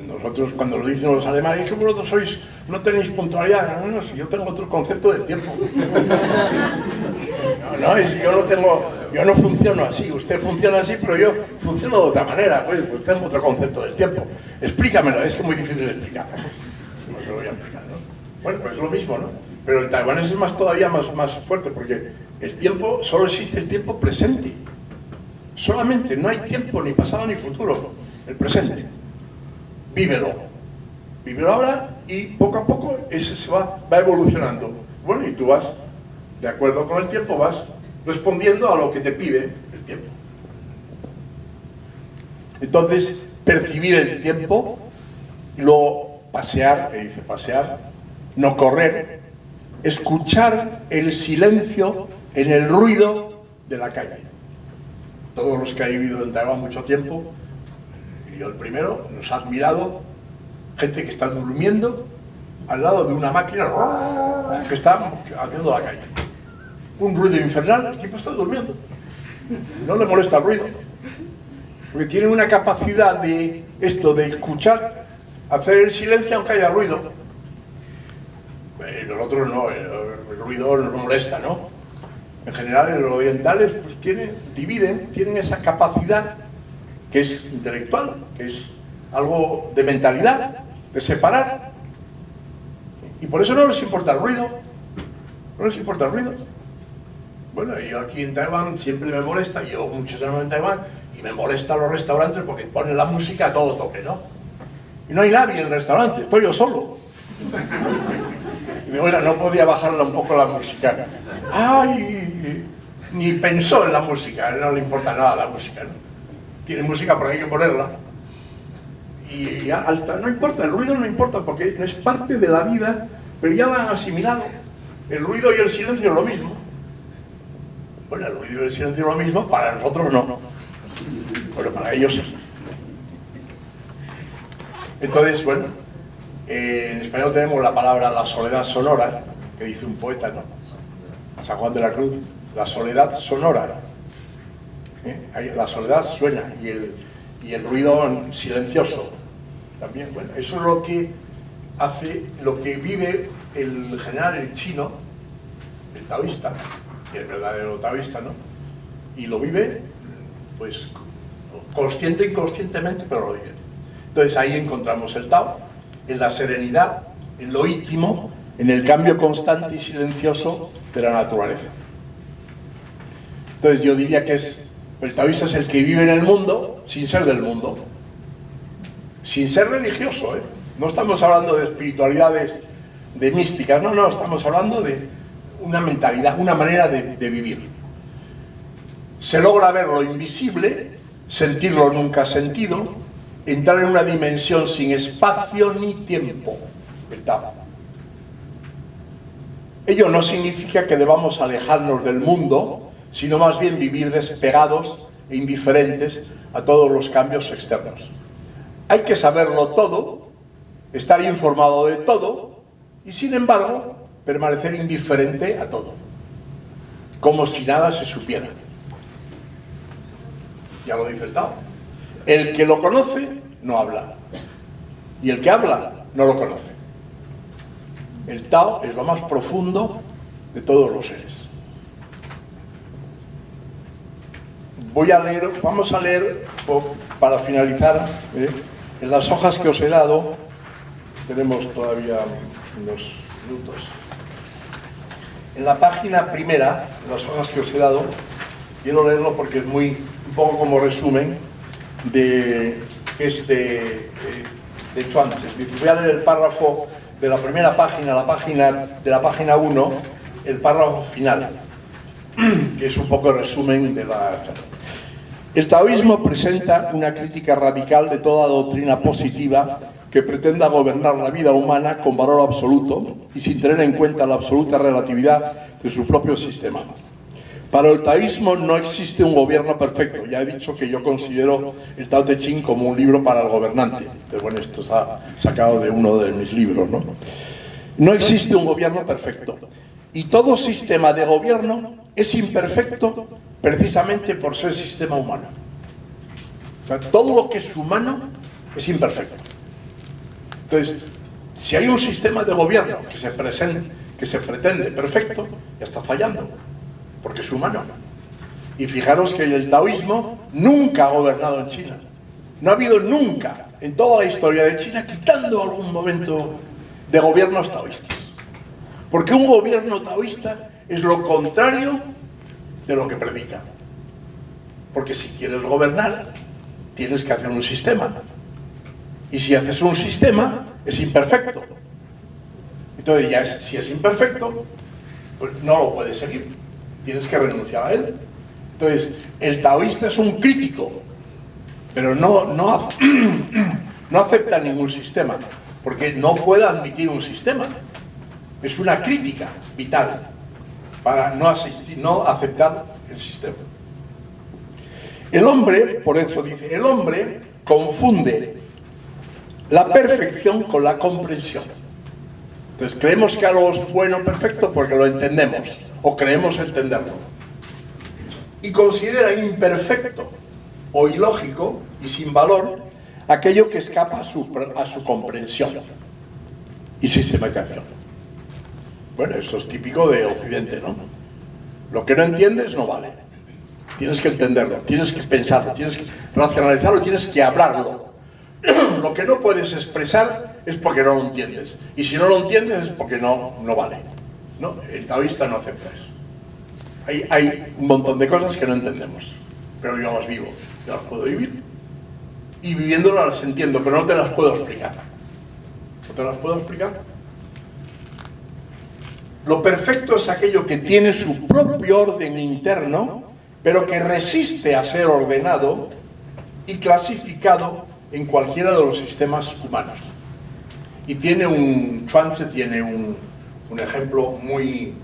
Nosotros, cuando lo dicen los alemanes, es que vosotros no tenéis puntualidad. No, si yo tengo otro concepto del tiempo. Yo no funciono así. Usted funciona así, pero yo funciono de otra manera. Pues tengo otro concepto del tiempo. Explícamelo, es que es muy difícil de explicar. No se lo voy a explicar, ¿no? Bueno, pues es lo mismo, ¿no? Pero el taiwanés es todavía más fuerte, porque el tiempo, solo existe el tiempo presente. Solamente, no hay tiempo ni pasado ni futuro. El presente. Vívelo ahora y poco a poco ese va evolucionando. Bueno, y tú vas, de acuerdo con el tiempo, vas respondiendo a lo que te pide el tiempo. Entonces, percibir el tiempo, y luego pasear, que dice pasear, no correr, escuchar el silencio en el ruido de la calle. Todos los que han vivido en Taiwán mucho tiempo, y yo el primero, nos ha admirado gente que está durmiendo al lado de una máquina que está haciendo la calle. Un ruido infernal, el tipo está durmiendo. No le molesta el ruido. Porque tiene una capacidad de escuchar, hacer el silencio aunque haya ruido. Nosotros no, el ruido nos molesta, ¿no? En general, los orientales pues tienen esa capacidad que es intelectual, que es algo de mentalidad, de separar. Y por eso no les importa el ruido. No les importa el ruido. Bueno, yo aquí en Taiwán siempre me molesta, llevo muchos años en Taiwán, y me molesta los restaurantes porque ponen la música a todo tope, ¿no? Y no hay nadie en el restaurante, estoy yo solo. Y digo, oiga, no podría bajarle un poco la música. ¡Ay! Ni pensó en la música, no le importa nada la música, ¿no? Tiene música porque hay que ponerla. Y alta, no importa, el ruido no importa porque es parte de la vida, pero ya la han asimilado. El ruido y el silencio es lo mismo. Bueno, el ruido y el silencio es lo mismo, para nosotros no. Pero para ellos sí. Entonces, bueno, en español tenemos la palabra la soledad sonora, que dice un poeta, ¿no? San Juan de la Cruz, la soledad sonora. La soledad suena y el ruido silencioso también. Bueno, eso es lo que hace, lo que vive el general, el chino, el taoísta, que es verdadero taoísta, ¿no? Y lo vive, pues, consciente e inconscientemente, pero lo vive. Entonces ahí encontramos el Tao, en la serenidad, en lo íntimo, en el cambio constante y silencioso de la naturaleza. Entonces yo diría que el taoísta es el que vive en el mundo sin ser del mundo, sin ser religioso, ¿eh? No estamos hablando de espiritualidades, de místicas, no, estamos hablando de una mentalidad, una manera de vivir. Se logra ver lo invisible, sentir lo nunca sentido, entrar en una dimensión sin espacio ni tiempo, el Tao. Ello no significa que debamos alejarnos del mundo, sino más bien vivir despegados e indiferentes a todos los cambios externos. Hay que saberlo todo, estar informado de todo y, sin embargo, permanecer indiferente a todo, como si nada se supiera. Ya lo dice el Tao. El que lo conoce no habla, y el que habla no lo conoce. El Tao es lo más profundo de todos los seres. Vamos a leer, para finalizar, en las hojas que os he dado, tenemos todavía unos minutos. En la página primera, en las hojas que os he dado, quiero leerlo porque es un poco como resumen de hecho antes. Voy a leer el párrafo de la primera página, de la página 1, el párrafo final, que es un poco el resumen de la charla. El taoísmo presenta una crítica radical de toda doctrina positiva que pretenda gobernar la vida humana con valor absoluto y sin tener en cuenta la absoluta relatividad de su propio sistema. Para el taoísmo no existe un gobierno perfecto. Ya he dicho que yo considero el Tao Te Ching como un libro para el gobernante. Pero bueno, esto se ha sacado de uno de mis libros, ¿no? No existe un gobierno perfecto. Y todo sistema de gobierno es imperfecto precisamente por ser sistema humano. O sea, todo lo que es humano es imperfecto. Entonces, si hay un sistema de gobierno que se pretende perfecto, ya está fallando, porque es humano. Y fijaros que el taoísmo nunca ha gobernado en China. No ha habido nunca, en toda la historia de China, quitando algún momento de gobiernos taoístas. Porque un gobierno taoísta es lo contrario de lo que predica. Porque si quieres gobernar, tienes que hacer un sistema. Y si haces un sistema, es imperfecto. Entonces, si es imperfecto, pues no lo puedes seguir. Tienes que renunciar a él. Entonces, el taoísta es un crítico, pero no acepta ningún sistema, porque no puede admitir un sistema. Es una crítica vital para no aceptar el sistema. El hombre, por eso dice, el hombre confunde la perfección con la comprensión. Entonces creemos que algo es bueno, perfecto, porque lo entendemos, o creemos entenderlo. Y considera imperfecto o ilógico y sin valor aquello que escapa a su comprensión y sistematización. Bueno, esto es típico de Occidente, ¿no? Lo que no entiendes no vale. Tienes que entenderlo, tienes que pensarlo, tienes que racionalizarlo, tienes que hablarlo. Lo que no puedes expresar es porque no lo entiendes. Y si no lo entiendes es porque no vale. No, el taoísta no acepta eso. Hay un montón de cosas que no entendemos, pero yo las vivo, yo las puedo vivir. Y viviéndolas las entiendo, pero no te las puedo explicar. ¿No te las puedo explicar? Lo perfecto es aquello que tiene su propio orden interno, pero que resiste a ser ordenado y clasificado en cualquiera de los sistemas humanos. Y Chuanzi tiene un ejemplo muy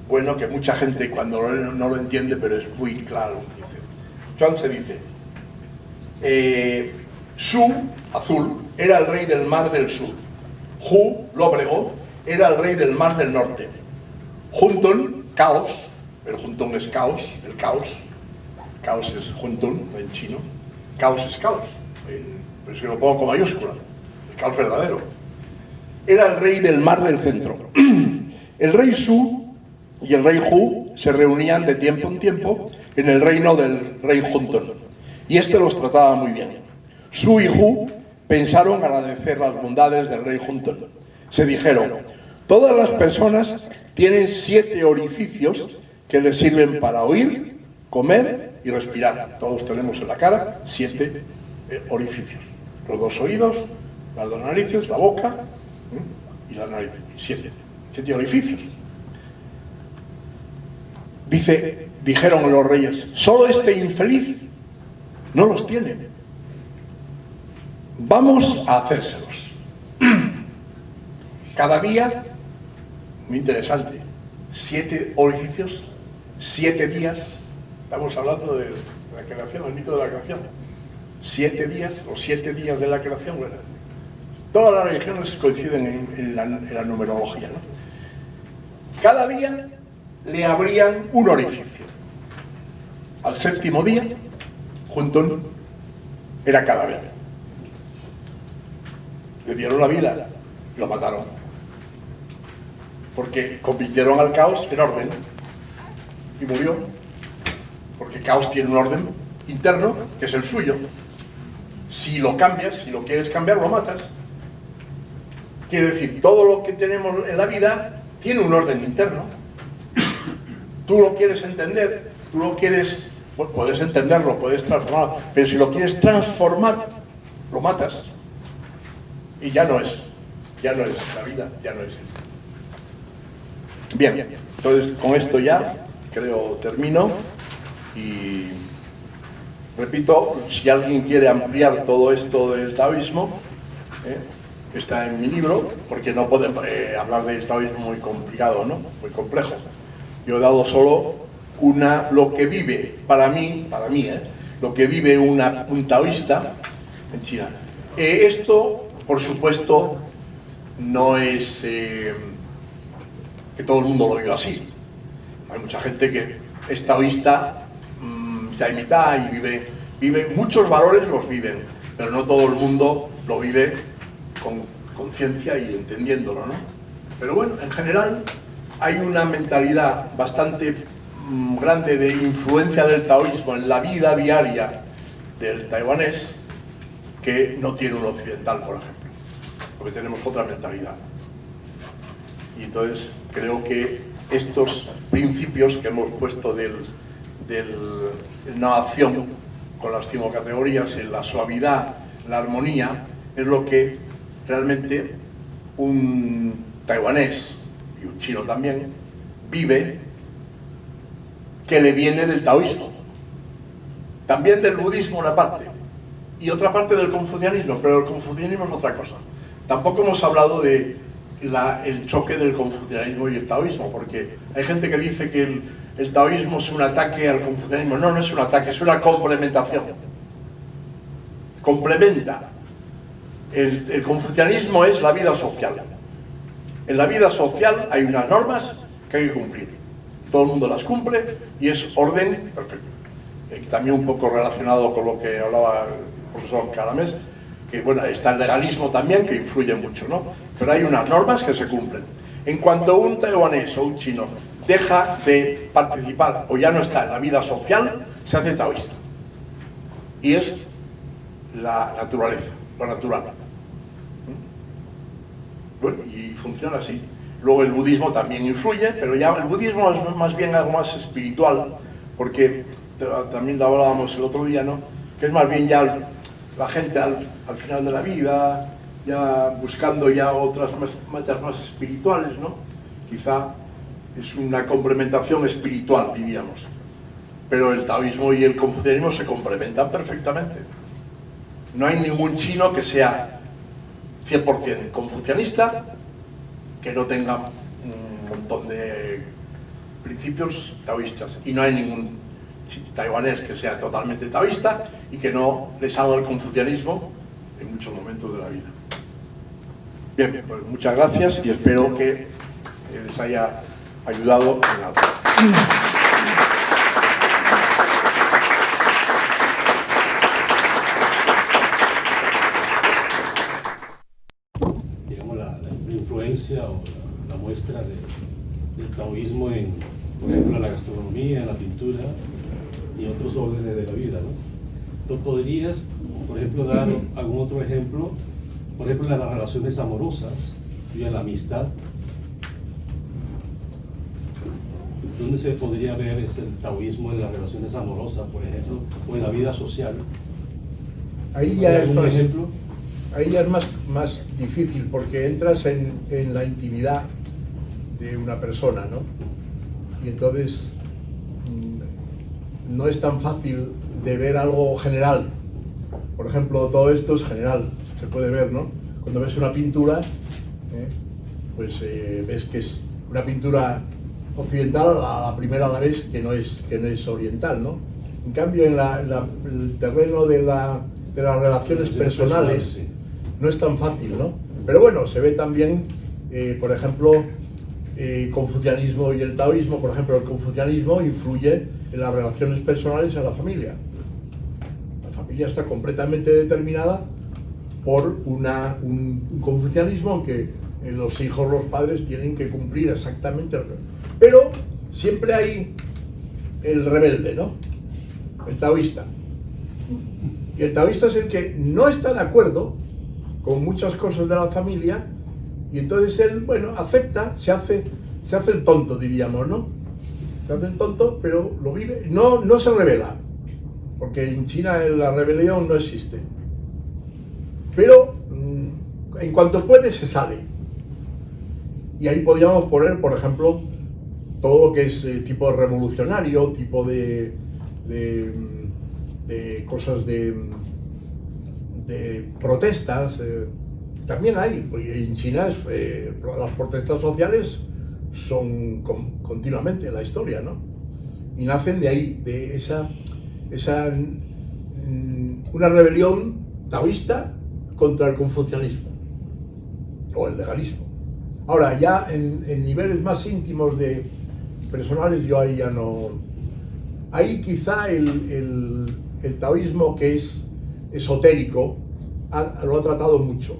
bueno que mucha gente cuando no lo entiende, pero es muy claro. Chuanzi dice, Su, azul, era el rey del mar del sur. Hu, lóbrego, era el rey del mar del norte. Huntun, caos, el Huntun es caos, el caos. Caos es Huntun en chino. Caos es caos. Pero si lo pongo con mayúscula, el caos verdadero. Era el rey del mar del centro. El rey Su y el rey Hu se reunían de tiempo en tiempo en el reino del rey Huntun, y este los trataba muy bien. Su y Hu pensaron agradecer las bondades del rey Huntun. Se dijeron, todas las personas tienen 7 orificios que les sirven para oír, comer y respirar. Todos tenemos en la cara 7 orificios. Los 2 oídos, las 2 narices, la boca y la nariz. 7 orificios. Dijeron los reyes, solo este infeliz no los tiene. Vamos a hacérselos. Cada día, muy interesante, 7 orificios, 7 días. Estamos hablando de la creación, el mito de la creación. 7 días, los 7 días de la creación, bueno, todas las religiones coinciden en la numerología, ¿no? Cada día le abrían un orificio. Al 7º día, Huntun era cadáver. Le dieron la vida y lo mataron. Porque convirtieron al caos en orden. Y murió. Porque caos tiene un orden interno que es el suyo. Si lo cambias, si lo quieres cambiar, lo matas. Quiere decir, todo lo que tenemos en la vida tiene un orden interno. Tú lo quieres entender, tú lo quieres, bueno, puedes entenderlo, puedes transformarlo, pero si lo quieres transformar, lo matas. Y ya no es la vida, ya no es eso. Bien, entonces con esto ya, creo, termino. Y repito, si alguien quiere ampliar todo esto del taoísmo, está en mi libro, porque no podemos hablar del taoísmo muy complicado, ¿no? Muy complejo. Yo he dado solo lo que vive, para mí, lo que vive un taoísta en China. Esto, por supuesto, no es que todo el mundo lo viva así. Hay mucha gente que es taoísta mitad y mitad y vive muchos valores, los viven, pero no todo el mundo lo vive con conciencia y entendiéndolo, ¿no? Pero bueno, en general hay una mentalidad bastante grande de influencia del taoísmo en la vida diaria del taiwanés que no tiene un occidental, por ejemplo, porque tenemos otra mentalidad. Y entonces creo que estos principios que hemos puesto de una acción con las 5 categorías, en la suavidad, la armonía, es lo que realmente un taiwanés y un chino también vive, que le viene del taoísmo, también del budismo una parte y otra parte del confucianismo, pero el confucianismo es otra cosa. Tampoco hemos hablado de el choque del confucianismo y el taoísmo, porque hay gente que dice que el taoísmo es un ataque al confucianismo. No, no es un ataque, es una complementación. Complementa. El confucianismo es la vida social. En la vida social hay unas normas que hay que cumplir. Todo el mundo las cumple y es orden perfecto. También un poco relacionado con lo que hablaba el profesor Caramés, que bueno, está el legalismo también, que influye mucho, ¿no? Pero hay unas normas que se cumplen. En cuanto un taiwanés o un chino deja de participar o ya no está en la vida social, se hace taoísta. Y es la naturaleza, lo natural. Bueno, y funciona así. Luego el budismo también influye, pero ya el budismo es más bien algo más espiritual, porque también lo hablábamos el otro día, ¿no? Que es más bien ya la gente al final de la vida, ya buscando ya otras metas más espirituales, ¿no? Quizá es una complementación espiritual, diríamos. Pero el taoísmo y el confucianismo se complementan perfectamente. No hay ningún chino que sea 100% confucianista, que no tenga un montón de principios taoístas. Y no hay ningún taiwanés que sea totalmente taoísta y que no le salga el confucianismo en muchos momentos de la vida. Bien, pues muchas gracias y espero que les haya ayudado en algo. Digamos, la influencia o la muestra del taoísmo en, por ejemplo, en la gastronomía, en la pintura y otros órdenes de la vida, ¿no? ¿No podrías, por ejemplo, dar algún otro ejemplo? Por ejemplo, en las relaciones amorosas y en la amistad. ¿Dónde se podría ver el taoísmo en las relaciones amorosas, por ejemplo, o en la vida social? Ahí ya es algún ejemplo? Ahí ya es más difícil, porque entras en la intimidad de una persona, ¿no? Y entonces no es tan fácil de ver algo general. Por ejemplo, todo esto es general, se puede ver, ¿no? Cuando ves una pintura, pues ves que es una pintura occidental, a la primera la ves que no es oriental, ¿no? En cambio, en el terreno de las relaciones personales, sí, no es tan fácil, ¿no? Pero bueno, se ve también, por ejemplo, confucianismo y el taoísmo. Por ejemplo, el confucianismo influye en las relaciones personales en la familia. La familia está completamente determinada por un confucianismo que los hijos, los padres tienen que cumplir exactamente. Pero siempre hay el rebelde, ¿no? El taoísta. Y el taoísta es el que no está de acuerdo con muchas cosas de la familia, y entonces él, bueno, acepta, se hace el tonto, diríamos, ¿no? Se hace el tonto, pero lo vive, no se rebela, porque en China la rebelión no existe. Pero en cuanto puede se sale. Y ahí podríamos poner, por ejemplo, todo lo que es tipo revolucionario, tipo de cosas de protestas. También hay, en China las protestas sociales son continuamente en la historia, ¿no? Y nacen de ahí, de una rebelión taoísta contra el confucianismo o el legalismo. Ahora, ya en niveles más íntimos de personales, yo ahí ya no... Ahí quizá el taoísmo, que es esotérico, lo ha tratado mucho.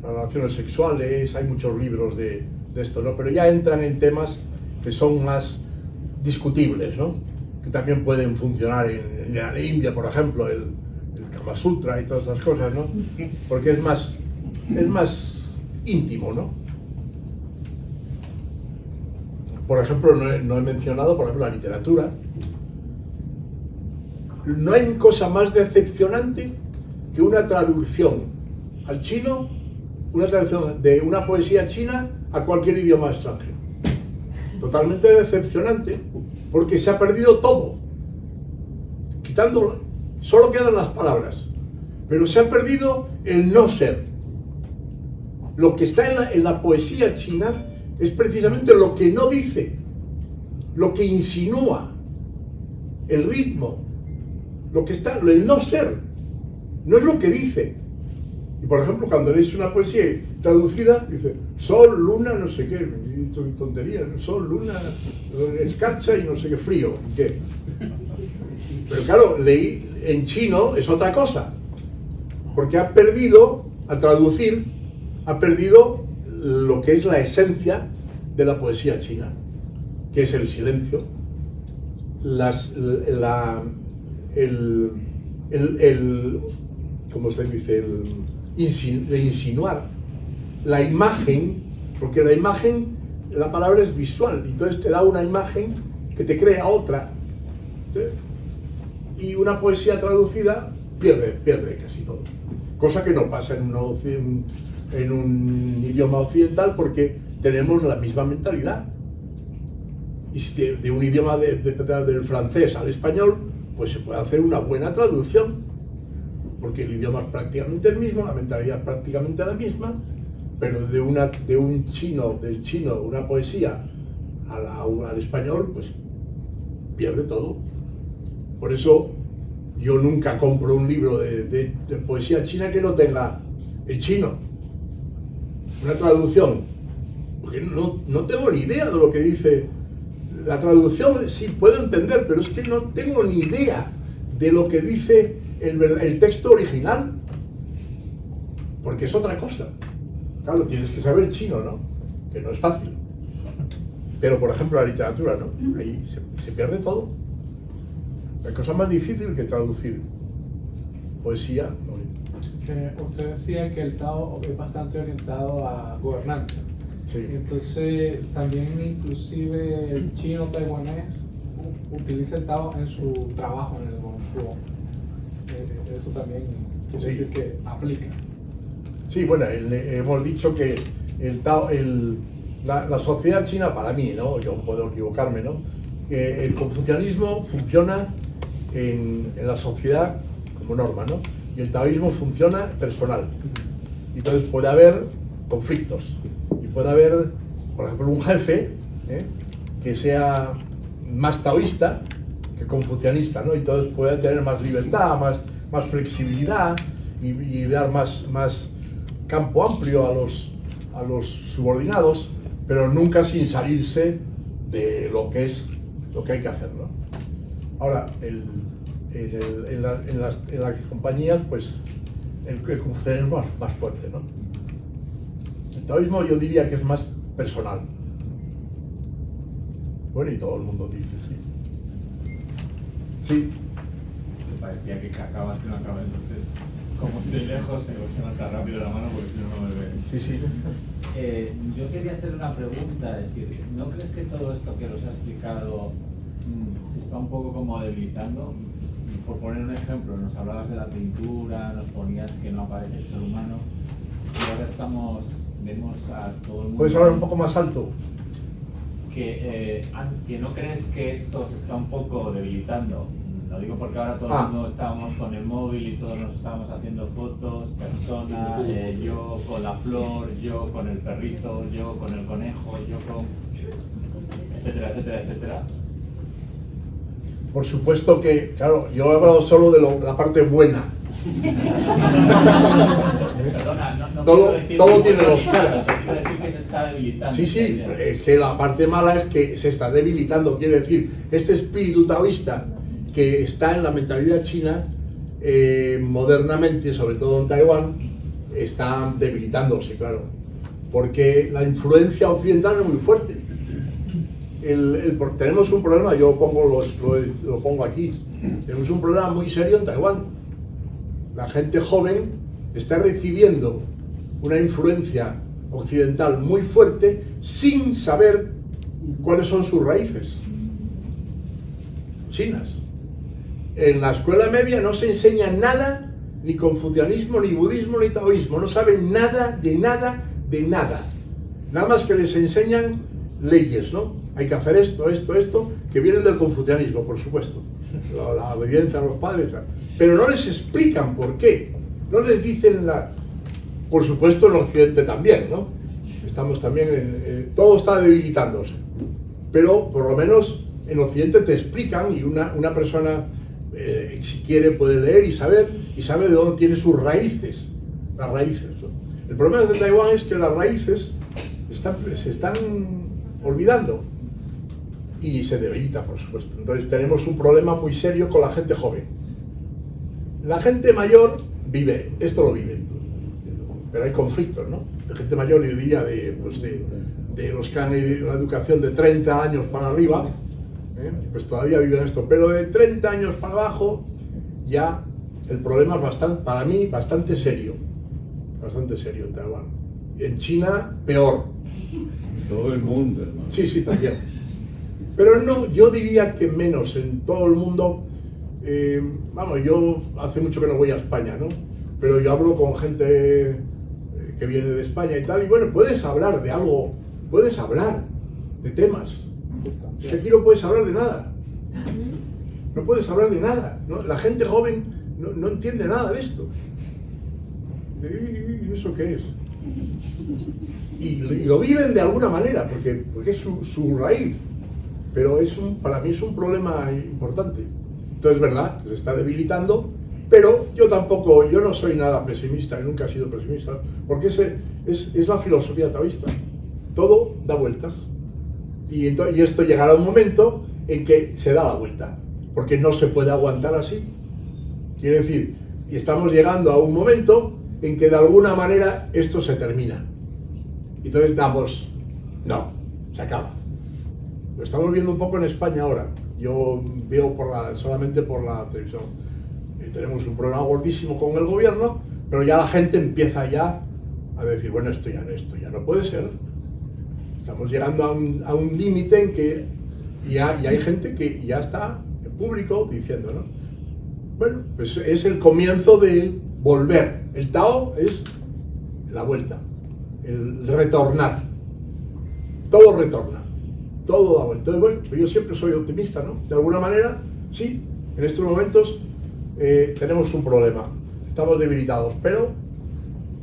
Las relaciones sexuales, hay muchos libros de esto, ¿no? Pero ya entran en temas que son más discutibles, ¿no? Que también pueden funcionar en la India, por ejemplo, el Kama Sutra y todas esas cosas, ¿no? Porque es más íntimo, ¿no? Por ejemplo, no he mencionado, por ejemplo, la literatura. No hay cosa más decepcionante que una traducción al chino, una traducción de una poesía china a cualquier idioma extranjero. Totalmente decepcionante, porque se ha perdido todo. Quitando, solo quedan las palabras, pero se ha perdido el no ser. Lo que está en la poesía china es precisamente lo que no dice, lo que insinúa, el ritmo, lo que está, el no ser, no es lo que dice. Y por ejemplo, cuando lees una poesía traducida, dice sol, luna, no sé qué, tonterías, sol, luna, escarcha y no sé qué, frío, ¿y qué? Pero claro, leí en chino es otra cosa, porque ha perdido, al traducir, ha perdido lo que es la esencia de la poesía china, que es el silencio, ¿cómo se dice? De insinuar, la imagen, porque la imagen, la palabra es visual, entonces te da una imagen que te crea otra, ¿sí? Y una poesía traducida pierde casi todo, cosa que no pasa en un idioma occidental, porque tenemos la misma mentalidad. Y si de un idioma del francés al español, pues se puede hacer una buena traducción, porque el idioma es prácticamente el mismo, la mentalidad es prácticamente la misma, pero del chino, una poesía al español, pues pierde todo. Por eso yo nunca compro un libro de poesía china que no tenga el chino, una traducción, porque no tengo ni idea de lo que dice. La traducción sí puedo entender, pero es que no tengo ni idea de lo que dice el texto original, porque es otra cosa. Claro, tienes que saber chino, ¿no? Que no es fácil. Pero, por ejemplo, la literatura, ¿no? Ahí se pierde todo. Hay cosa más difícil que traducir poesía. Usted decía que el Tao es bastante orientado a gobernanza. Sí. Entonces, también inclusive el chino taiwanés utiliza el Tao en su trabajo en el Gongsuo. Eso también quiere decir que aplica. Sí, bueno, hemos dicho que el Tao, la sociedad china, para mí, ¿no? Yo puedo equivocarme, ¿no? Que el confucianismo funciona en la sociedad como norma, ¿no? Y el taoísmo funciona personal. Entonces puede haber conflictos. Y puede haber, por ejemplo, un jefe que sea más taoísta que confucianista, ¿no? Entonces puede tener más libertad, más flexibilidad y dar más campo amplio a los subordinados, pero nunca sin salirse de lo que hay que hacer, ¿no? Ahora, en las compañías, pues el confucianismo es más fuerte, ¿no? El taoísmo yo diría que es más personal. Bueno, y todo el mundo dice, sí. Sí. Me parecía que acabas que no acabas, entonces, como estoy lejos, tengo que levantar rápido la mano porque si no, no me ves. Sí, sí. Yo quería hacer una pregunta, es decir, ¿no crees que todo esto que nos ha explicado se está un poco como debilitando? Por poner un ejemplo, nos hablabas de la pintura, nos ponías que no aparece el ser humano, y ahora vemos a todo el mundo... ¿Puedes hablar un poco más alto? Que no crees que esto se está un poco debilitando. Lo digo porque ahora todo el mundo estábamos con el móvil y todos nos estábamos haciendo fotos, persona, yo con la flor, yo con el perrito, yo con el conejo, yo con... etcétera, etcétera, etcétera. Por supuesto que, claro, yo he hablado solo de la parte buena. Perdona, no Todo- quiero decir todo que tiene está dos debilitando, caras. quiero decir que se está debilitando. Sí, sí, es que la parte mala es que se está debilitando. Quiere decir, este espíritu taoísta que está en la mentalidad china, modernamente, sobre todo en Taiwán, está debilitándose, claro. Porque la influencia occidental es muy fuerte. Tenemos un problema, yo lo pongo aquí, tenemos un problema muy serio en Taiwán. La gente joven está recibiendo una influencia occidental muy fuerte sin saber cuáles son sus raíces chinas. En la escuela media no se enseña nada, ni confucianismo, ni budismo, ni taoísmo, no saben nada, de nada, de nada. Nada más que les enseñan leyes, ¿no? Hay que hacer esto, esto, esto, que vienen del confucianismo, por supuesto. La obediencia a los padres, pero no les explican por qué. No les dicen Por supuesto en Occidente también, ¿no? Estamos también todo está debilitándose. Pero por lo menos en Occidente te explican y una persona, si quiere, puede leer y sabe de dónde tiene sus raíces. Las raíces, ¿no? El problema de Taiwán es que las raíces se están olvidando y se debilita, por supuesto. Entonces tenemos un problema muy serio con la gente joven. La gente mayor esto lo vive, pero hay conflictos, ¿no? La gente mayor, yo diría, de los que han ido a una educación de 30 años para arriba, pues todavía viven esto, pero de 30 años para abajo ya el problema es para mí bastante serio en Taiwán. Y en China, peor. Todo el mundo, hermano. Sí, sí, también. Pero no, yo diría que menos en todo el mundo. Yo hace mucho que no voy a España, ¿no? Pero yo hablo con gente que viene de España y tal, y bueno, puedes hablar de algo, puedes hablar de temas. Es que aquí no puedes hablar de nada. No puedes hablar de nada, ¿no? La gente joven no entiende nada de esto. ¿Y eso qué es? Y lo viven de alguna manera, porque es su raíz. Pero para mí es un problema importante. Entonces es verdad, se está debilitando, pero yo no soy nada pesimista, nunca he sido pesimista, porque es la filosofía taoísta. Todo da vueltas. Y esto llegará a un momento en que se da la vuelta, porque no se puede aguantar así. Quiere decir, y estamos llegando a un momento en que de alguna manera esto se termina. Entonces no, se acaba. Lo estamos viendo un poco en España ahora. Yo veo solamente por la televisión. Tenemos un problema gordísimo con el gobierno, pero ya la gente empieza ya a decir, bueno, esto ya no puede ser. Estamos llegando a un límite en que ya hay gente que ya está en público diciendo, ¿no? Bueno, pues es el comienzo del volver. El Tao es la vuelta, el retornar. Todo retorna. Todo da vuelta. Entonces, bueno, pues yo siempre soy optimista, ¿no? De alguna manera, sí, en estos momentos tenemos un problema. Estamos debilitados, pero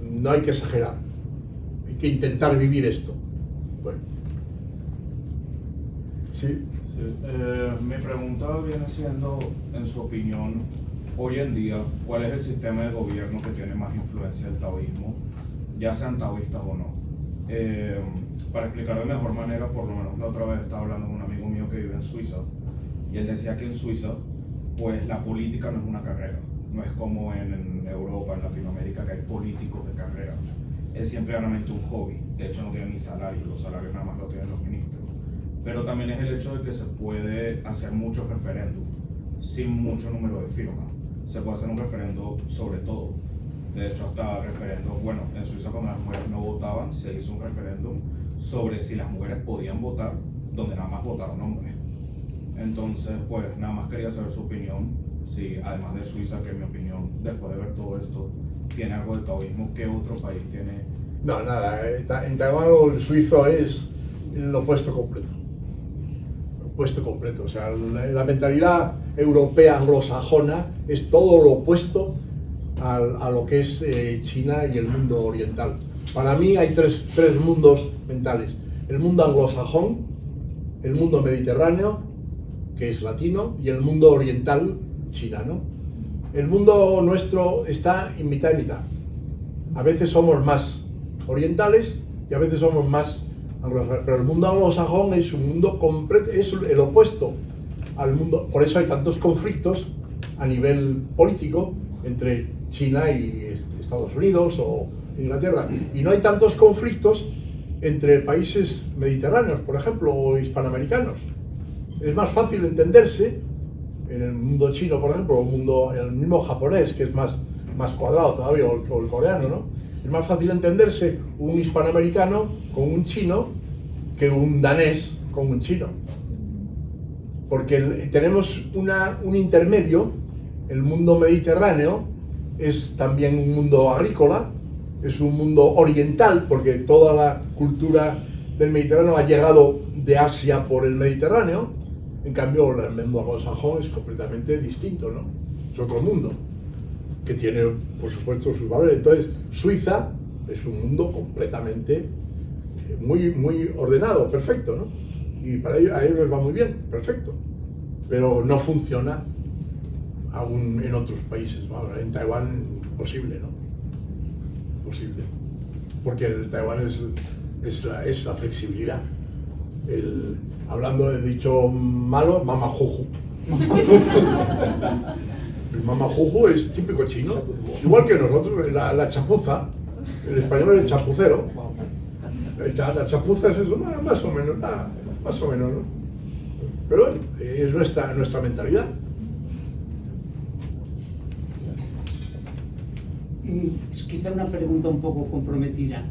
no hay que exagerar. Hay que intentar vivir esto. Bueno. Sí. Mi pregunta viene siendo, en su opinión, hoy en día, ¿cuál es el sistema de gobierno que tiene más influencia del taoísmo, ya sean taoístas o no? Para explicar de mejor manera, por lo menos la otra vez estaba hablando con un amigo mío que vive en Suiza, y él decía que en Suiza, pues la política no es una carrera, no es como en Europa, en Latinoamérica, que hay políticos de carrera, es simplemente un hobby. De hecho no tienen ni salario, los salarios nada más lo tienen los ministros. Pero también es el hecho de que se puede hacer muchos referéndums sin mucho número de firmas. Se puede hacer un referendo sobre todo. De hecho, hasta referendos, bueno, en Suiza cuando las mujeres no votaban, se hizo un referéndum sobre si las mujeres podían votar, donde nada más votaron hombres. Entonces, pues nada más quería saber su opinión, si además de Suiza, que en mi opinión, después de ver todo esto, tiene algo de taoísmo, ¿qué otro país tiene? No, nada, en Taiwán el suizo es el opuesto completo. Opuesto completo, o sea, la mentalidad europea anglosajona es todo lo opuesto a lo que es China y el mundo oriental. Para mí hay tres mundos mentales: el mundo anglosajón, el mundo mediterráneo, que es latino, y el mundo oriental, China, ¿no? El mundo nuestro está en mitad y mitad. A veces somos más orientales y a veces somos más anglosajones, pero el mundo anglosajón es un mundo completo, es el opuesto al mundo. Por eso hay tantos conflictos a nivel político entre China y Estados Unidos o Inglaterra, y no hay tantos conflictos entre países mediterráneos, por ejemplo, o hispanoamericanos. Es más fácil entenderse en el mundo chino, por ejemplo, o en el mismo japonés, que es más cuadrado todavía, o el coreano, ¿no? Es más fácil entenderse un hispanoamericano con un chino que un danés con un chino. Porque tenemos un intermedio. El mundo mediterráneo es también un mundo agrícola, es un mundo oriental, porque toda la cultura del Mediterráneo ha llegado de Asia por el Mediterráneo. En cambio, el mundo anglosajón es completamente distinto, ¿no? Es otro mundo, que tiene, por supuesto, sus valores. Entonces, Suiza es un mundo completamente muy ordenado, perfecto, ¿no? Y para ellos, a ellos les va muy bien, perfecto. Pero no funciona aún en otros países. Bueno, en Taiwán, imposible, ¿no? Imposible. Porque el Taiwán es la flexibilidad. Hablando del dicho malo, mamajuju. El mamajuju es típico chino, igual que nosotros, la chapuza. El español es el chapucero. La chapuza es eso, más o menos, ¿no? Pero bueno, es nuestra mentalidad. Quizá una pregunta un poco comprometida.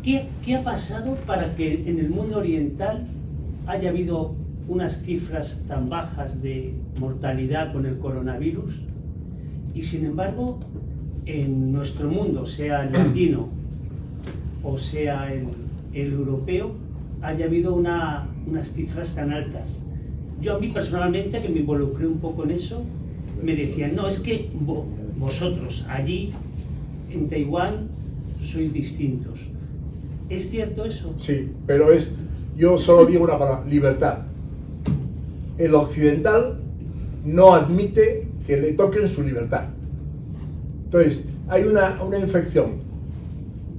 ¿Qué ha pasado para que en el mundo oriental haya habido unas cifras tan bajas de mortalidad con el coronavirus y sin embargo en nuestro mundo, sea el latino o sea el europeo, haya habido unas cifras tan altas? Yo a mí personalmente, que me involucré un poco en eso, me decían, no, es que vosotros allí en Taiwán sois distintos. ¿Es cierto eso? Sí, pero yo solo digo una palabra: libertad. El occidental no admite que le toquen su libertad. Entonces, hay una infección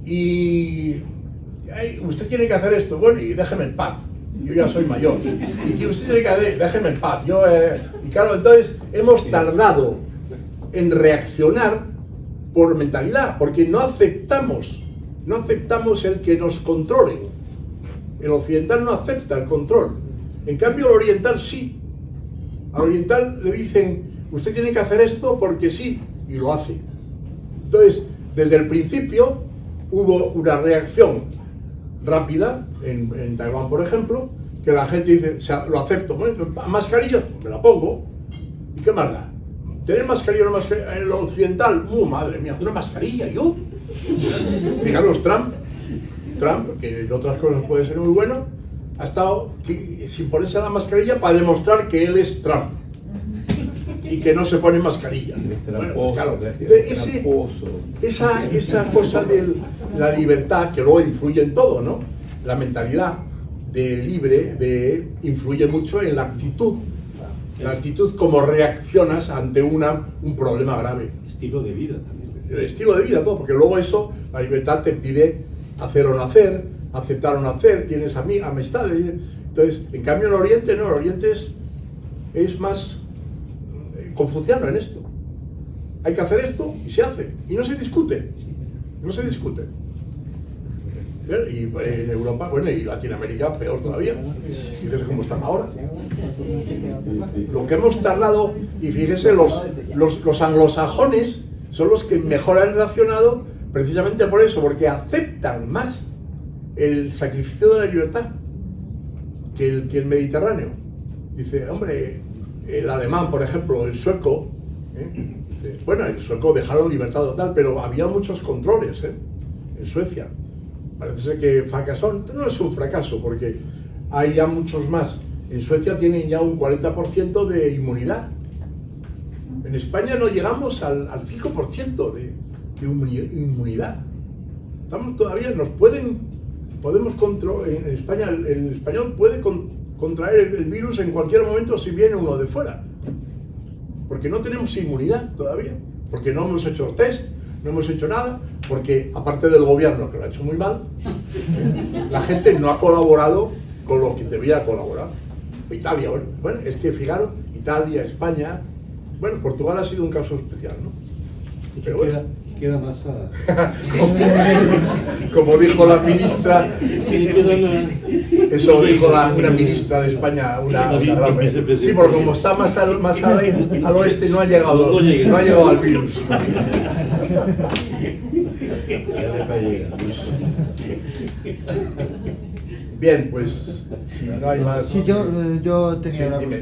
y usted tiene que hacer esto, bueno, y déjeme en paz, yo ya soy mayor, y que usted tiene que hacer, déjeme en paz, y claro, entonces hemos tardado en reaccionar por mentalidad, porque no aceptamos el que nos controlen. El occidental no acepta el control, en cambio el oriental sí. Al oriental le dicen, usted tiene que hacer esto porque sí, y lo hace. Entonces, desde el principio hubo una reacción rápida, en Taiwán por ejemplo, que la gente dice, o sea, lo acepto, mascarillas, pues me la pongo, ¿y qué más da? ¿Tener mascarilla o no mascarilla? En el occidental, madre mía, ¿una mascarilla yo? Fijaros, Trump, que en otras cosas puede ser muy bueno, ha estado sin ponerse la mascarilla para demostrar que él es Trump y que no se pone mascarilla. Bueno, pues claro, esa cosa de la libertad, que luego influye en todo, ¿no? La mentalidad libre influye mucho en la actitud. La actitud, como reaccionas ante un problema grave. Estilo de vida también. El estilo de vida, todo, porque luego eso, la libertad te pide hacer o no hacer, aceptar o no hacer, tienes amistades. Entonces, en cambio en Oriente no, el Oriente es más confuciano en esto. Hay que hacer esto y se hace, y no se discute, Y en Europa, bueno, y Latinoamérica peor todavía. Fíjese cómo están ahora. Lo que hemos tardado, y fíjese, los anglosajones son los que mejor han reaccionado precisamente por eso, porque aceptan más el sacrificio de la libertad que el mediterráneo. Dice, hombre, el alemán, por ejemplo, el sueco, dice, bueno, el sueco dejaron libertad total, pero había muchos controles en Suecia. Parece ser que fracasó. No es un fracaso, porque hay ya muchos más. En Suecia tienen ya un 40% de inmunidad. En España no llegamos al 5% de inmunidad. Estamos todavía, podemos controlar. En España el español puede contraer el virus en cualquier momento si viene uno de fuera. Porque no tenemos inmunidad todavía, porque no hemos hecho test, no hemos hecho nada, porque aparte del gobierno, que lo ha hecho muy mal, la gente no ha colaborado con lo que debía colaborar. Italia, bueno, es que fijaros, Italia, España, bueno, Portugal ha sido un caso especial, ¿no? ¿Y pero qué bueno. queda más a...? Como dijo la ministra, eso dijo una ministra de España, una gran vez. Sí, porque como está más al oeste no ha llegado al virus. Bien, pues si no hay más... Sí, yo tenía... Sí, dime.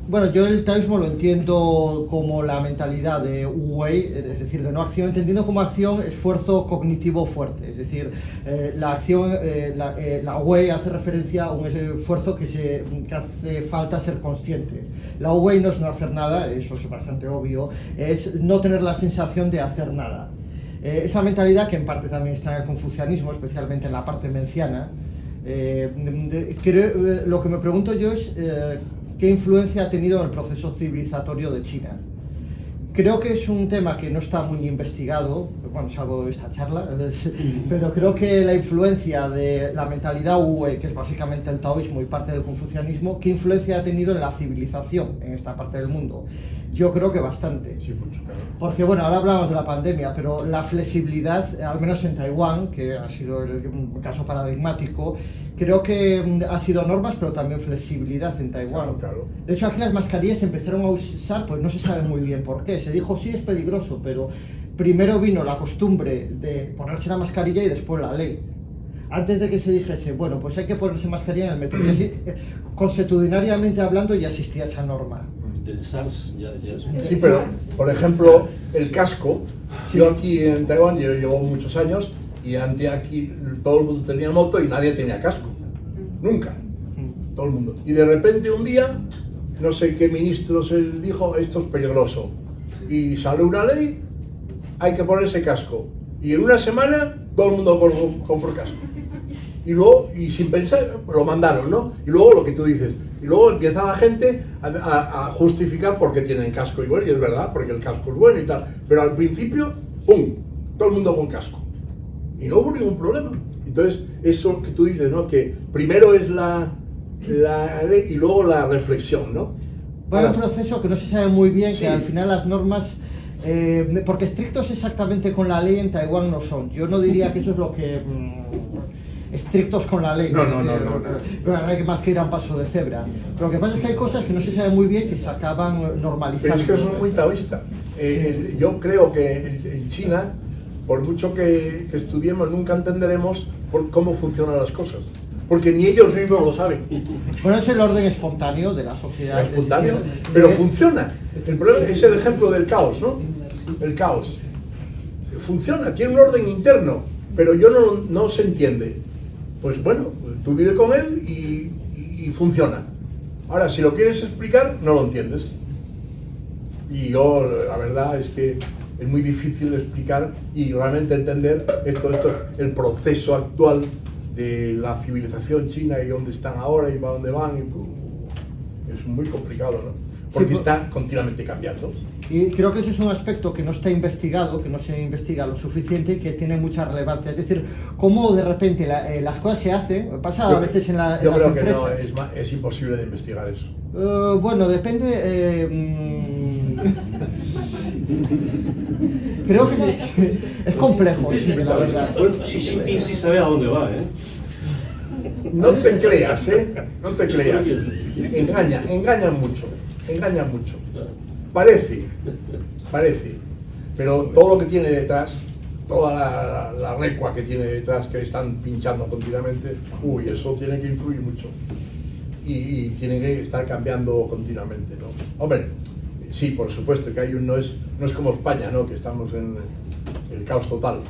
Bueno, yo el taoísmo lo entiendo como la mentalidad de Wu Wei, es decir, de no acción, entendiendo como acción esfuerzo cognitivo fuerte, es decir, la acción, la Wei hace referencia a un esfuerzo que hace falta ser consciente. La Wu Wei no es no hacer nada, eso es bastante obvio, es no tener la sensación de hacer nada. Esa mentalidad, que en parte también está en el confucianismo, especialmente en la parte menciana, lo que me pregunto yo es qué influencia ha tenido en el proceso civilizatorio de China. Creo que es un tema que no está muy investigado, bueno, salvo esta charla, pero creo que la influencia de la mentalidad Wu Wei, que es básicamente el taoísmo y parte del confucianismo, ¿qué influencia ha tenido en la civilización en esta parte del mundo? Yo creo que bastante. Sí, mucho, claro. Porque bueno, ahora hablamos de la pandemia, pero la flexibilidad, al menos en Taiwán, que ha sido un caso paradigmático, creo que ha sido normas, pero también flexibilidad en Taiwán. Claro. De hecho, aquí las mascarillas se empezaron a usar, pues no se sabe muy bien por qué. Se dijo, sí, es peligroso, pero primero vino la costumbre de ponerse la mascarilla y después la ley. Antes de que se dijese, bueno, pues hay que ponerse mascarilla en el metro. Y así, consuetudinariamente hablando, ya existía esa norma. Del SARS, ya Sí, pero, por ejemplo, el casco, yo aquí en Taiwán llevo muchos años y antes aquí todo el mundo tenía moto y nadie tenía casco. Nunca. Todo el mundo. Y de repente un día, no sé qué ministro se dijo, esto es peligroso. Y sale una ley, hay que ponerse casco. Y en una semana todo el mundo compró casco. Y luego, y sin pensar, lo mandaron, ¿no? Y luego lo que tú dices, y luego empieza la gente a justificar por qué tienen casco. Y bueno, y es verdad, porque el casco es bueno y tal. Pero al principio, ¡pum!, todo el mundo con casco. Y no hubo ningún problema. Entonces, eso que tú dices, ¿no? Que primero es la ley y luego la reflexión, ¿no? Bueno, un proceso que no se sabe muy bien, Sí. que al final las normas, porque estrictos exactamente con la ley en Taiwán no son. Yo no diría que eso es lo que... estrictos con la ley. No. No hay más que ir a un paso de cebra. Pero lo que pasa es que hay cosas que no se sabe muy bien que se acaban normalizando. Pero es que eso es muy taoísta. Yo creo que en China, por mucho que estudiemos, nunca entenderemos cómo funcionan las cosas. Porque ni ellos mismos lo saben. Bueno, es el orden espontáneo de la sociedad. Es espontáneo, pero funciona. El problema es el ejemplo del caos, ¿no? El caos. Funciona, tiene un orden interno, pero no se entiende. Pues bueno, tú vives con él y funciona. Ahora, si lo quieres explicar, no lo entiendes. Y yo, la verdad es que es muy difícil explicar y realmente entender el proceso actual de la civilización china y dónde están ahora y para dónde van. Es muy complicado, ¿no? Porque está continuamente cambiando. Y creo que eso es un aspecto que no está investigado, que no se investiga lo suficiente y que tiene mucha relevancia. Es decir, cómo de repente las cosas se hacen, pasa a veces en las empresas. Yo creo que no, es imposible de investigar eso. Bueno, depende... creo que es complejo, sí, la verdad. Bueno, sí sabe a dónde va, ¿eh? No te creas, no te creas. Engañan mucho. Parece. Pero todo lo que tiene detrás, toda la recua que tiene detrás, que están pinchando continuamente, eso tiene que influir mucho. Y tiene que estar cambiando continuamente, ¿no? Hombre, sí, por supuesto que no es como España, ¿no? Que estamos en el caos total.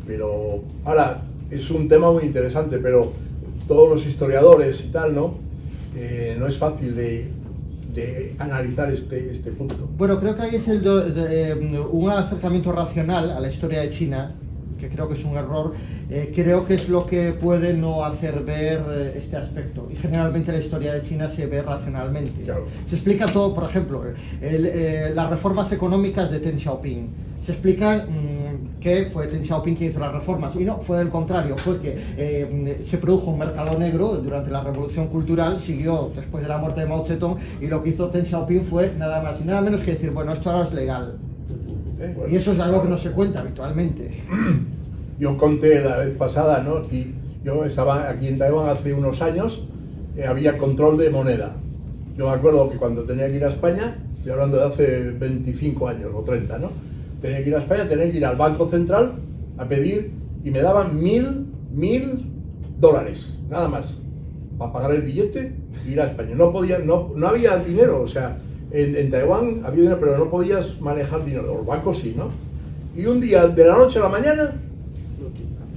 Pero ahora es un tema muy interesante, pero todos los historiadores y tal, ¿no? No es fácil de analizar este punto. Bueno, creo que ahí es un acercamiento racional a la historia de China que creo que es un error, creo que es lo que puede no hacer ver este aspecto. Y generalmente la historia de China se ve racionalmente. Claro. Se explica todo, por ejemplo, las reformas económicas de Deng Xiaoping. Se explica que fue Deng Xiaoping quien hizo las reformas, y no, fue el contrario, fue que se produjo un mercado negro durante la Revolución Cultural, siguió después de la muerte de Mao Zedong, y lo que hizo Deng Xiaoping fue nada más y nada menos que decir, bueno, esto ahora es legal. Bueno. Y eso es algo que no se cuenta habitualmente. Yo conté la vez pasada, ¿no? Yo estaba aquí en Taiwán hace unos años, había control de moneda. Yo me acuerdo que cuando tenía que ir a España, estoy hablando de hace 25 años o 30, ¿no? Tenía que ir a España, tenía que ir al Banco Central a pedir y me daban $1.000 nada más, para pagar el billete y ir a España. No había dinero, o sea, en Taiwán había dinero, pero no podías manejar dinero, los bancos sí, ¿no? Y un día, de la noche a la mañana,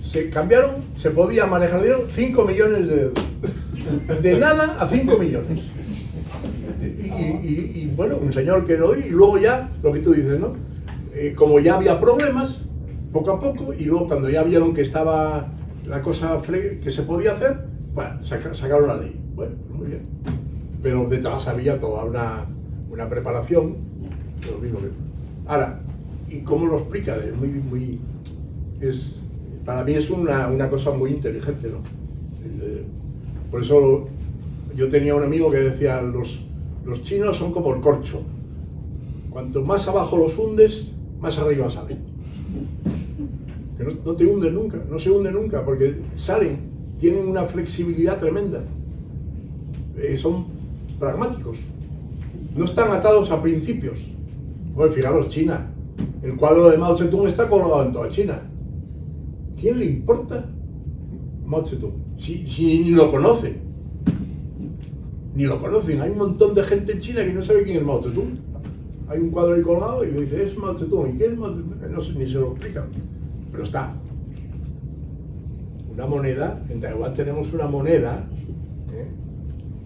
se cambiaron, se podía manejar dinero, 5 millones de nada a 5 millones. Y bueno, un señor que lo di, y luego ya, lo que tú dices, ¿no? Como ya había problemas, poco a poco, y luego cuando ya vieron que estaba la cosa que se podía hacer, bueno, sacaron la ley. Bueno, muy bien. Pero detrás había toda una preparación. Lo mismo que... Ahora, ¿y cómo lo explica? Para mí es una cosa muy inteligente, ¿no? Por eso yo tenía un amigo que decía, los chinos son como el corcho. Cuanto más abajo los hundes, más arriba salen. Que no te hunden nunca, no se hunden nunca, porque salen, tienen una flexibilidad tremenda. Son pragmáticos. No están atados a principios. Bueno, fijaros, China. El cuadro de Mao Zedong está colgado en toda China. ¿Quién le importa Mao Zedong? Si ni lo conoce. Ni lo conocen. Hay un montón de gente en China que no sabe quién es Mao Zedong. Hay un cuadro ahí colgado y me dice, es Mao Zedong. ¿Y qué es Mao Zedong? No sé, ni se lo explican. Pero está. Una moneda, en Taiwán tenemos una moneda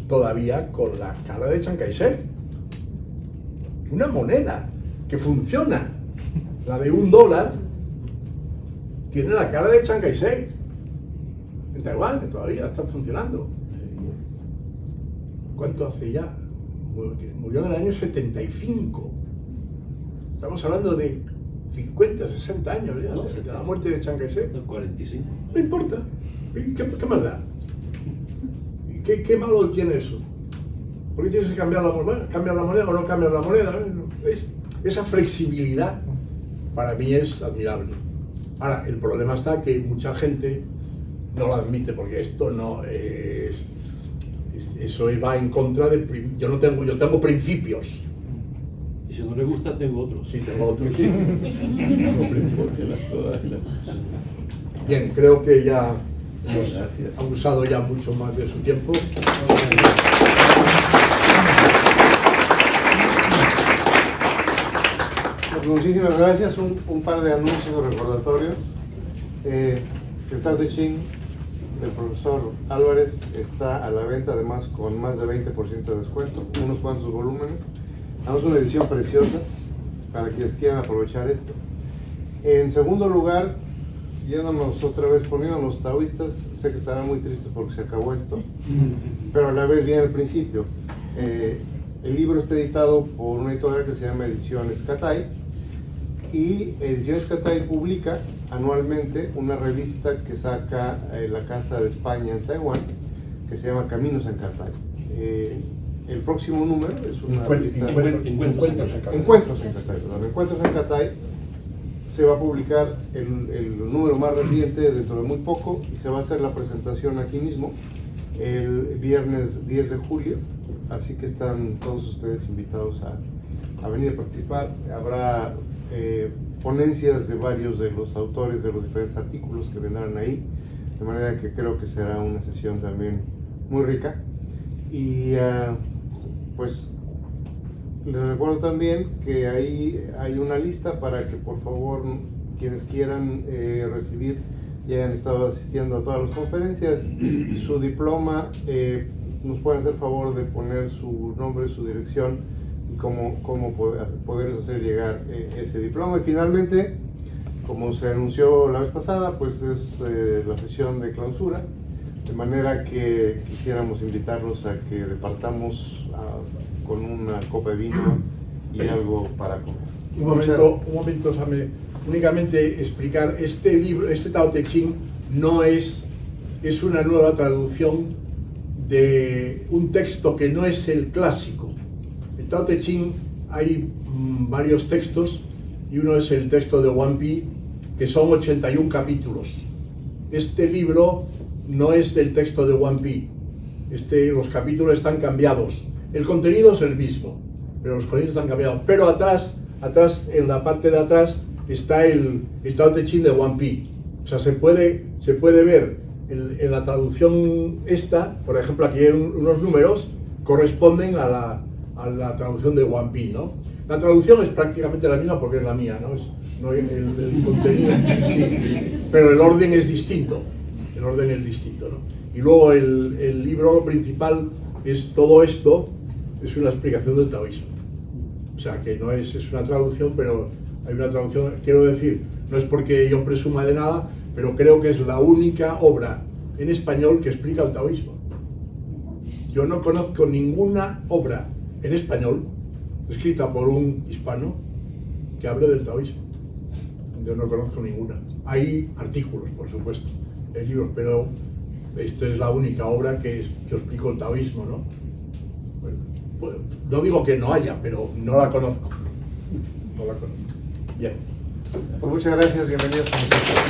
todavía con la cara de Chiang Kai-shek. Una moneda que funciona. La de $1 tiene la cara de Chiang Kai-shek. En Taiwán, que todavía está funcionando. ¿Cuánto hace ya? Murió en el año 75. Estamos hablando de 50, 60 años ya, de la muerte de Chiang Kai-shek. 45. No importa. ¿Qué más da? ¿Qué malo tiene eso? ¿Por qué tienes que cambiar la moneda? ¿Cambiar la moneda o no cambiar la moneda? Esa flexibilidad para mí es admirable. Ahora, el problema está que mucha gente no lo admite porque esto no es... Eso va en contra de... Yo tengo principios. Y si no le gusta, tengo otros. Sí, tengo otros. Bien, creo que ya hemos abusado ya mucho más de su tiempo. Muchísimas gracias. Un par de anuncios o recordatorios. El Tao Te Ching del profesor Álvarez está a la venta, además con más de 20% de descuento, unos cuantos volúmenes. Damos una edición preciosa para quienes quieran aprovechar esto. En segundo lugar, yéndonos otra vez, poniéndonos taoístas, sé que estarán muy tristes porque se acabó esto, pero a la vez viene el principio. El libro está editado por una editorial que se llama Ediciones Catay, y Ediciones Catay publica anualmente una revista que saca la Casa de España en Taiwán, que se llama Caminos en Catay. El próximo número es una revista... Encuentros en Catay. Encuentros en Catay se va a publicar el número más reciente dentro de muy poco, y se va a hacer la presentación aquí mismo el viernes 10 de julio, así que están todos ustedes invitados a venir a participar. Habrá ponencias de varios de los autores de los diferentes artículos que vendrán ahí, de manera que creo que será una sesión también muy rica. Y pues les recuerdo también que ahí hay una lista para que por favor quienes quieran recibir y hayan estado asistiendo a todas las conferencias su diploma, nos pueden hacer favor de poner su nombre, su dirección y cómo poderles hacer llegar ese diploma. Y finalmente, Como se anunció la vez pasada, pues es la sesión de clausura, de manera que quisiéramos invitarlos a que departamos con una copa de vino y algo para comer. Un momento, Same. Únicamente explicar, este libro, este Tao Te Ching, no es una nueva traducción de un texto que no es el clásico. El Tao Te Ching hay varios textos y uno es el texto de Wang Pi, que son 81 capítulos. Este libro no es del texto de Wang Pi. Los capítulos están cambiados. El contenido es el mismo, pero los contenidos están cambiados. Pero atrás, en la parte de atrás, está el Tao Te Ching de Wang Pi. O sea, se puede ver en la traducción esta, por ejemplo, aquí hay unos números, corresponden a la traducción de Wang Pi, ¿no? La traducción es prácticamente la misma porque es la mía, ¿no? El contenido, sí, pero el orden es distinto. El orden es distinto, ¿no? Y luego el libro principal es todo esto, es una explicación del taoísmo. O sea, que no es una traducción, pero hay una traducción, quiero decir, no es porque yo presuma de nada, pero creo que es la única obra en español que explica el taoísmo. Yo no conozco ninguna obra en español escrita por un hispano que hable del taoísmo. Yo no conozco ninguna. Hay artículos, por supuesto, en libros, pero esta es la única obra que yo explico el taoísmo, ¿no? Bueno, pues, no digo que no haya, pero no la conozco. No la conozco. Bien. Pues muchas gracias, bienvenidos a nosotros.